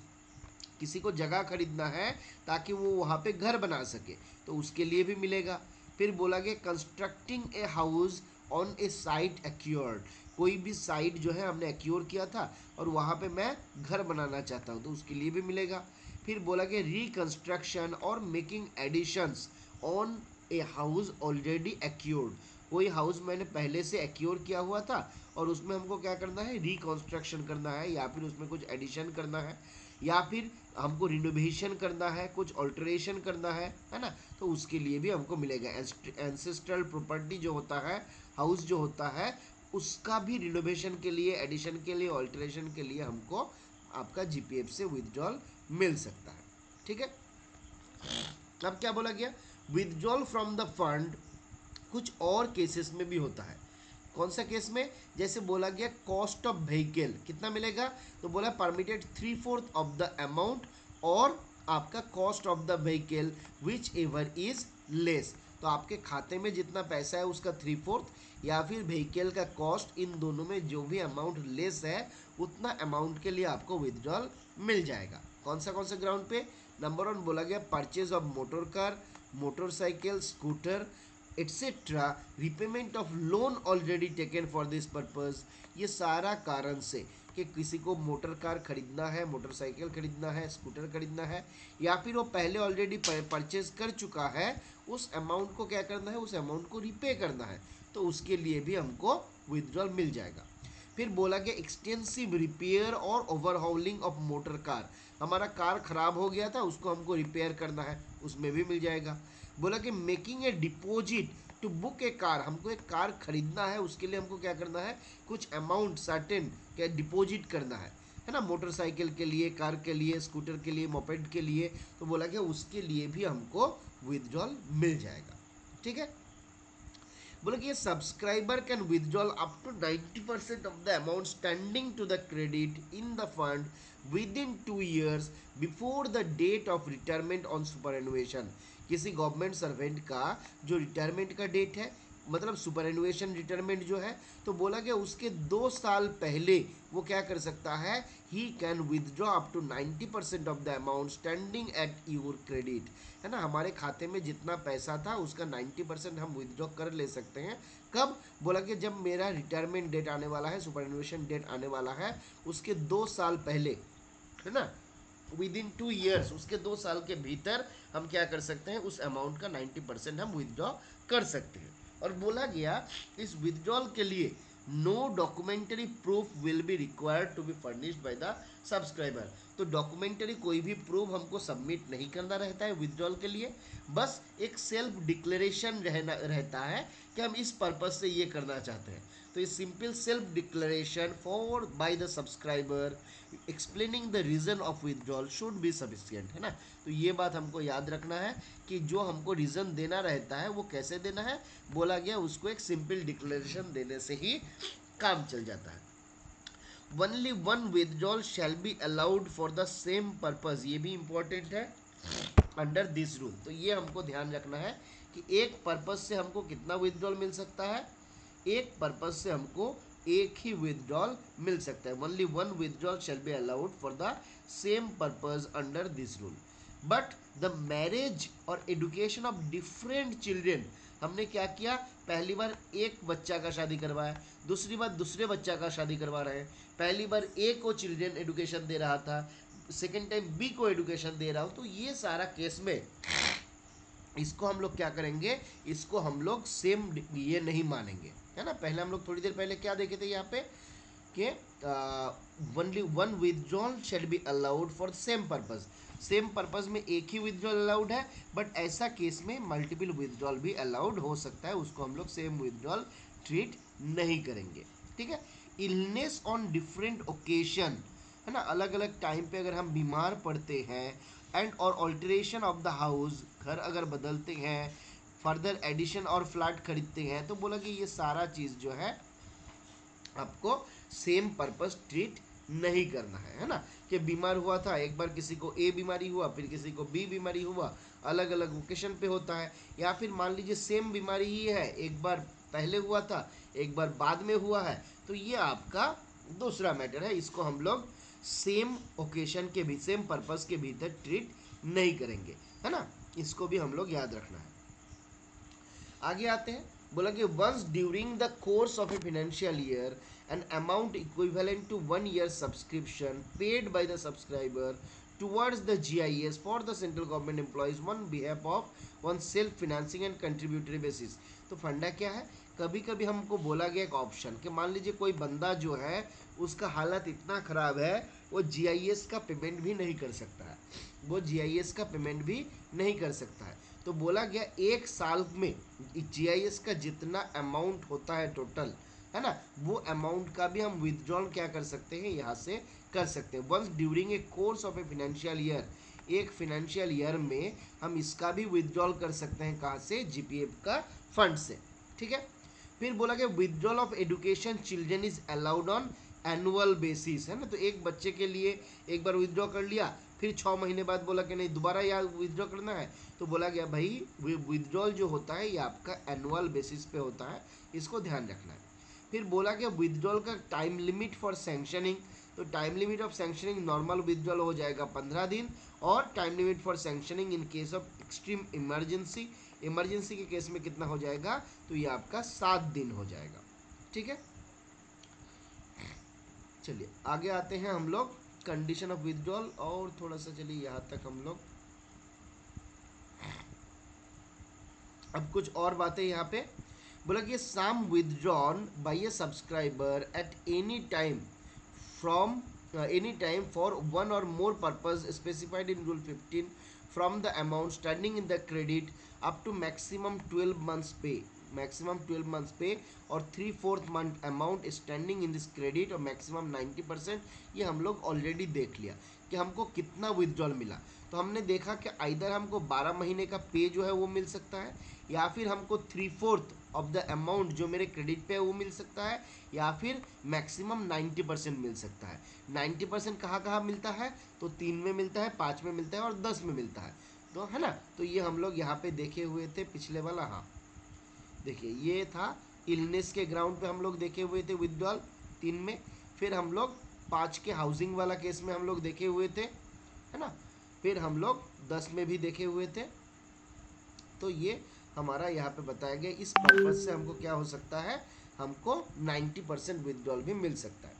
किसी को जगह खरीदना है ताकि वो वहाँ पे घर बना सके, तो उसके लिए भी मिलेगा। फिर बोला गया constructing a house on a site acquired, कोई भी साइट जो है हमने एक्योर किया था और वहाँ पे मैं घर बनाना चाहता हूँ, तो उसके लिए भी मिलेगा। फिर बोला गया reconstruction or making additions on a house already acquired, कोई हाउस मैंने पहले से एक्योर किया हुआ था और उसमें हमको क्या करना है, रिकंस्ट्रक्शन करना है, या फिर उसमें कुछ एडिशन करना है, या फिर हमको रिनोवेशन करना है, कुछ ऑल्टरेशन करना है ना, तो उसके लिए भी हमको मिलेगा। एंसेस्ट्रल प्रॉपर्टी जो होता है, हाउस जो होता है, उसका भी रिनोवेशन के लिए, एडिशन के लिए, ऑल्टरेशन के लिए हमको आपका जीपीएफ से विथड्रॉल मिल सकता है, ठीक है। अब क्या बोला गया, विथड्रॉल फ्रॉम द फंड कुछ और केसेस में भी होता है। कौन सा केस में, जैसे बोला गया कॉस्ट ऑफ व्हीकल कितना मिलेगा, तो बोला परमिटेड 3/4 ऑफ द अमाउंट, और आपका cost of the vehicle which ever is less, तो आपके खाते में जितना पैसा है उसका 3/4, या फिर व्हीकल का कॉस्ट, इन दोनों में जो भी अमाउंट लेस है उतना अमाउंट के लिए आपको विथड्रॉल मिल जाएगा। कौन सा ग्राउंड पे, नंबर 1 बोला गया purchase of motor car, motorcycle, scooter etcetera, repayment of loan already taken for this purpose, ये सारा कारण से कि किसी को मोटर कार खरीदना है, मोटरसाइकिल खरीदना है, स्कूटर खरीदना है, या फिर वो पहले ऑलरेडी परचेज कर चुका है, उस अमाउंट को क्या करना है, उस अमाउंट को रिपे करना है, तो उसके लिए भी हमको विथड्रॉल मिल जाएगा। फिर बोला गया एक्सटेंसिव रिपेयर और ओवरहॉलिंग ऑफ मोटर कार, हमारा कार खराब हो गया था उसको हमको रिपेयर करना है, उसमें भी मिल जाएगा। बोला कि making a deposit to book a car, हमको एक कार खरीदना है, उसके लिए हमको क्या करना है, कुछ अमाउंट सर्टेन क्या डिपॉजिट करना है ना, मोटरसाइकिल के लिए, कार के लिए, स्कूटर के लिए, मोपेड के लिए, तो बोला कि उसके लिए भी हमको विथड्रॉल मिल जाएगा, ठीक है। बोले कि ये subscriber can withdrawal up to 90% of the amount standing to the credit in the fund within 2 years before the date of retirement on superannuation, किसी गवर्नमेंट सर्वेंट का जो रिटायरमेंट का डेट है मतलब सुपरएनुएशन रिटायरमेंट जो है, तो बोला गया उसके 2 साल पहले वो क्या कर सकता है, he can withdraw up to 90% of the amount standing at your credit, है ना, हमारे खाते में जितना पैसा था उसका 90% हम विदड्रॉ कर ले सकते हैं। कब, बोला कि जब मेरा रिटायरमेंट डेट आने वाला है, सुपरएनुएशन डेट आने वाला है, उसके 2 साल पहले, है ना, विद इन 2 ईयर्स, उसके 2 साल के भीतर हम क्या कर सकते हैं, उस अमाउंट का 90% हम विदड्रॉ कर सकते हैं। और बोला गया इस विदड्रॉल के लिए no documentary proof will be required to be furnished by the subscriber, तो डॉक्यूमेंटरी कोई भी प्रूफ हमको सबमिट नहीं करना रहता है विदड्रॉल के लिए, बस एक सेल्फ डिक्लेरेशन रहता है कि हम इस पर्पज से ये करना चाहते हैं। तो ये simple self declaration for bye the subscriber explaining the reason of withdrawal should be sufficient, है ना। तो ये बात हमको याद रखना है कि जो हमको रीज़न देना रहता है वो कैसे देना है, बोला गया उसको एक सिंपल डिक्लेरेशन देने से ही काम चल जाता है। Only one withdrawal shell be allowed for the same purpose, ये भी इंपॉर्टेंट है, अंडर दिस रूल। तो ये हमको ध्यान रखना है कि एक पर्पज से हमको कितना विदड्रॉल मिल सकता है, एक पर्पज से हमको एक ही विदड्रॉल मिल सकता है। Only one withdrawal shell be allowed for the same purpose under this rule, but the marriage और एडुकेशन ऑफ डिफरेंट चिल्ड्रेन, हमने क्या किया, पहली बार एक बच्चा का शादी करवाया, दूसरी बार दूसरे बच्चा का शादी करवा रहे हैं, पहली बार ए को चिल्ड्रेन एडुकेशन दे रहा था, सेकेंड टाइम बी को एडुकेशन दे रहा हूँ, तो ये सारा केस में इसको हम लोग क्या करेंगे, इसको हम लोग सेम ये नहीं मानेंगे, है ना। पहले हम लोग थोड़ी देर पहले क्या देखे थे यहाँ पे कि only one withdrawal shell be allowed for same purpose, same purpose में एक ही विदड्रॉल अलाउड है, बट ऐसा केस में मल्टीपल विदड्रॉल भी अलाउड हो सकता है, उसको हम लोग सेम विदड्रॉल ट्रीट नहीं करेंगे, ठीक है। इलनेस ऑन डिफरेंट ओकेशन, है ना, अलग अलग टाइम पे अगर हम बीमार पड़ते हैं, एंड और ऑल्टरेशन ऑफ द हाउस, घर अगर बदलते हैं, फर्दर एडिशन और फ्लैट खरीदते हैं, तो बोला कि ये सारा चीज़ जो है आपको सेम पर्पस ट्रीट नहीं करना है ना। कि बीमार हुआ था, एक बार किसी को ए बीमारी हुआ, फिर किसी को बी बीमारी हुआ, अलग अलग ओकेशन पे होता है, या फिर मान लीजिए सेम बीमारी ही है, एक बार पहले हुआ था, एक बार बाद में हुआ है, तो ये आपका दूसरा मैटर है, इसको हम लोग सेम ओकेशन के भी सेम पर्पस के भीतर ट्रीट नहीं करेंगे, है ना, इसको भी हम लोग याद रखना है। आगे आते हैं, बोला कि once during the course of a financial year an amount equivalent to 1 year subscription paid by the subscriber towards the GIS for the central government employees on behalf of one self financing and contributory basis। तो फंडा क्या है, कभी कभी हमको बोला गया एक ऑप्शन कि मान लीजिए कोई बंदा जो है उसका हालत इतना ख़राब है वो GIS का पेमेंट भी नहीं कर सकता है, वो GIS का पेमेंट भी नहीं कर सकता है, तो बोला गया एक साल में GIS का जितना अमाउंट होता है टोटल, है ना, वो अमाउंट का भी हम विदड्रॉल क्या कर सकते हैं, यहाँ से कर सकते हैं। Once during a course of a financial year, एक फाइनेंशियल ईयर में हम इसका भी विदड्रॉल कर सकते हैं, कहाँ से, GPF का फंड से, ठीक है। फिर बोला गया withdrawal of education children is allowed on annual basis, है ना, तो एक बच्चे के लिए एक बार विदड्रॉ कर लिया, फिर 6 महीने बाद बोला कि नहीं दोबारा यार विदड्रॉ करना है, तो बोला गया भाई विदड्रॉल जो होता है ये आपका एनुअल बेसिस पे होता है, इसको ध्यान रखना है। फिर बोला गया विदड्रॉल का टाइम लिमिट फॉर सैंक्शनिंग, तो time limit of sanctioning normal withdrawal हो जाएगा 15 दिन, और time limit for sanctioning in case of extreme emergency, emergency के केस में कितना हो जाएगा, तो ये आपका 7 दिन हो जाएगा, ठीक है। चलिए आगे आते हैं हम लोग कंडीशन ऑफ विदड्रॉल, और थोड़ा सा चलिए यहाँ तक हम लोग अब कुछ और बातें यहाँ पे बोला कि sum withdrawn by a subscriber at any time from any time for one or more purpose specified in rule 15 from the amount standing in the credit up to maximum 12 months pay, maximum 12 months pay, or 3/4 month amount standing in this credit, or maximum 90%, ये हम लोग already देख लिया कि हमको कितना withdrawal मिला। तो हमने देखा कि आइदर हमको 12 महीने का पे जो है वो मिल सकता है, या फिर हमको 3/4 ऑफ द अमाउंट जो मेरे क्रेडिट पे है वो मिल सकता है, या फिर मैक्सिमम 90% मिल सकता है। 90% कहाँ कहाँ मिलता है, तो 3 में मिलता है, 5 में मिलता है, और 10 में मिलता है, तो है ना, तो ये हम लोग यहाँ पे देखे हुए थे पिछले वाला, हाँ देखिए ये था इलनेस के ग्राउंड पे हम लोग देखे हुए थे विथड्रॉल 3 में, फिर हम लोग 5 के हाउसिंग वाला केस में हम लोग देखे हुए थे, है ना, फिर हम लोग 10 में भी देखे हुए थे। तो ये हमारा यहाँ पे बताया गया, इस पर्पज से हमको क्या हो सकता है, हमको 90% विथड्रॉल भी मिल सकता है।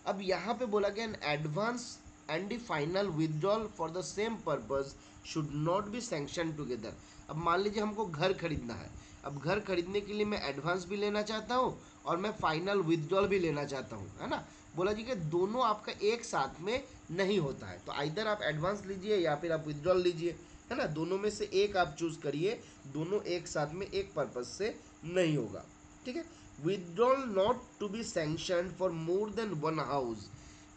अब यहाँ पे बोला गया an advance and the final withdrawal for the same purpose should not be sanction together. अब मान लीजिए हमको घर खरीदना है, अब घर खरीदने के लिए मैं एडवांस भी लेना चाहता हूँ और मैं फाइनल विथड्रॉल भी लेना चाहता हूँ, है ना। बोला जी कि दोनों आपका एक साथ में नहीं होता है, तो आइदर आप एडवांस लीजिए या फिर आप विथड्रॉल लीजिए, है ना, दोनों में से एक आप चूज करिए, दोनों एक साथ में एक पर्पज से नहीं होगा, ठीक है। Withdrawal not to be sanction for more than one house.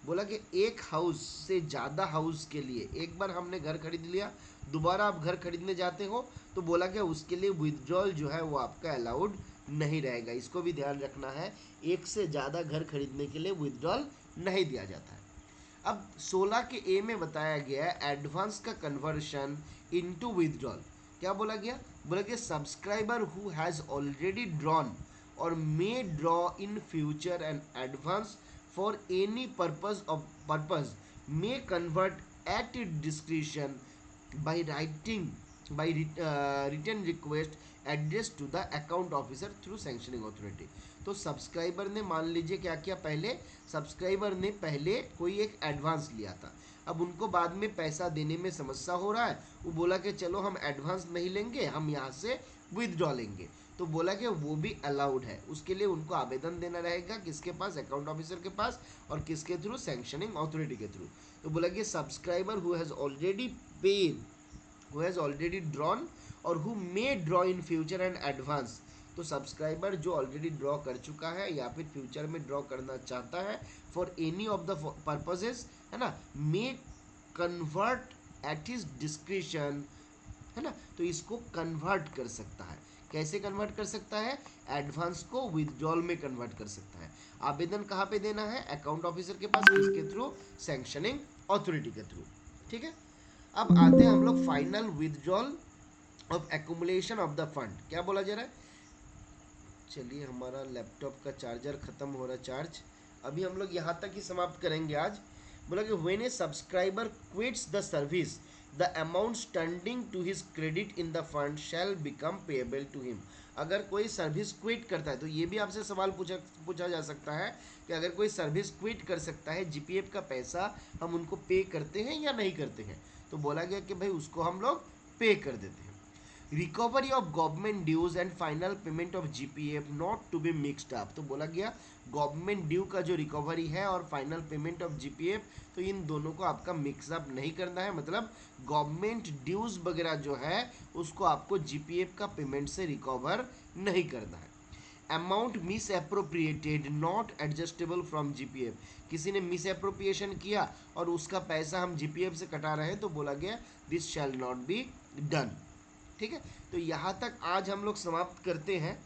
बोला कि एक हाउस से ज़्यादा हाउस के लिए, एक बार हमने घर खरीद लिया, दोबारा आप घर खरीदने जाते हो, तो बोला कि उसके लिए विथड्रॉल जो है वो आपका अलाउड नहीं रहेगा। इसको भी ध्यान रखना है, एक से ज़्यादा घर खरीदने के लिए विथड्रॉल नहीं दिया जाता है। अब 16 के ए में बताया गया एडवांस का कन्वर्शन इनटू विथड्रॉल। क्या बोला गया, बोला गया subscriber who has already drawn or may draw in future and advance for any purpose may convert at it discretion by writing by written request address to the account officer through sanctioning authority। तो subscriber ने मान लीजिए क्या किया, पहले subscriber ने पहले कोई एक एडवांस लिया था, अब उनको बाद में पैसा देने में समस्या हो रहा है, वो बोला कि चलो हम एडवांस नहीं लेंगे, हम यहाँ से विदड्रॉ लेंगे, तो बोला कि वो भी अलाउड है। उसके लिए उनको आवेदन देना रहेगा, किसके पास, अकाउंट ऑफिसर के पास, और किसके थ्रू, सैंक्शनिंग अथॉरिटी के थ्रू। तो बोला कि subscriber who has already paid, who has already drawn or who may draw in future and advance. तो सब्सक्राइबर जो ऑलरेडी ड्रॉ कर चुका है या फिर फ्यूचर में ड्रॉ करना चाहता है for any of the purposes, है ना, मे कन्वर्ट एट हिज डिस्क्रिशन, है ना, तो इसको कन्वर्ट कर सकता है। कैसे कन्वर्ट कर सकता है, एडवांस को विथड्रॉल में कन्वर्ट कर सकता है। आवेदन कहाँ पे देना है, अकाउंट ऑफिसर के पास, किसके थ्रू, सैंक्शनिंग अथॉरिटी के थ्रू, ठीक है। अब आते हैं हम लोग final withdrawal of accumulation of the fund. क्या बोला जा रहा है, चलिए हमारा लैपटॉप का चार्जर खत्म हो रहा है चार्ज, अभी हम लोग यहाँ तक ही समाप्त करेंगे आज। बोला कि when a subscriber quits the service the amount standing to his credit in the fund shall become payable to him. अगर कोई सर्विस क्विट करता है, तो ये भी आपसे सवाल पूछा जा सकता है कि अगर कोई सर्विस क्विट कर सकता है, जीपीएफ का पैसा हम उनको पे करते हैं या नहीं करते हैं, तो बोला गया कि भाई उसको हम लोग पे कर देते हैं। Recovery of government dues and final payment of GPF not to be mixed up. तो बोला गया गवर्नमेंट ड्यू का जो रिकवरी है और फाइनल पेमेंट ऑफ जीपीएफ, तो इन दोनों को आपका मिक्सअप नहीं करना है, मतलब गवर्नमेंट ड्यूज वगैरह जो है उसको आपको जीपीएफ का पेमेंट से रिकवर नहीं करना है। Amount miss appropriated not adjustable from GPF, किसी ने मिस अप्रोप्रिएशन किया और उसका पैसा हम जीपीएफ से कटा रहे हैं, तो बोला गया this shall not be done, ठीक है। तो यहाँ तक आज हम लोग समाप्त करते हैं।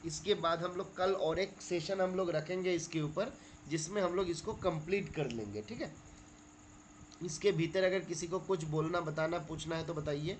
इसके बाद हम लोग कल और एक सेशन हम लोग रखेंगे इसके ऊपर, जिसमें हम लोग इसको कंप्लीट कर लेंगे, ठीक है। इसके भीतर अगर किसी को कुछ बोलना, बताना, पूछना है तो बताइए।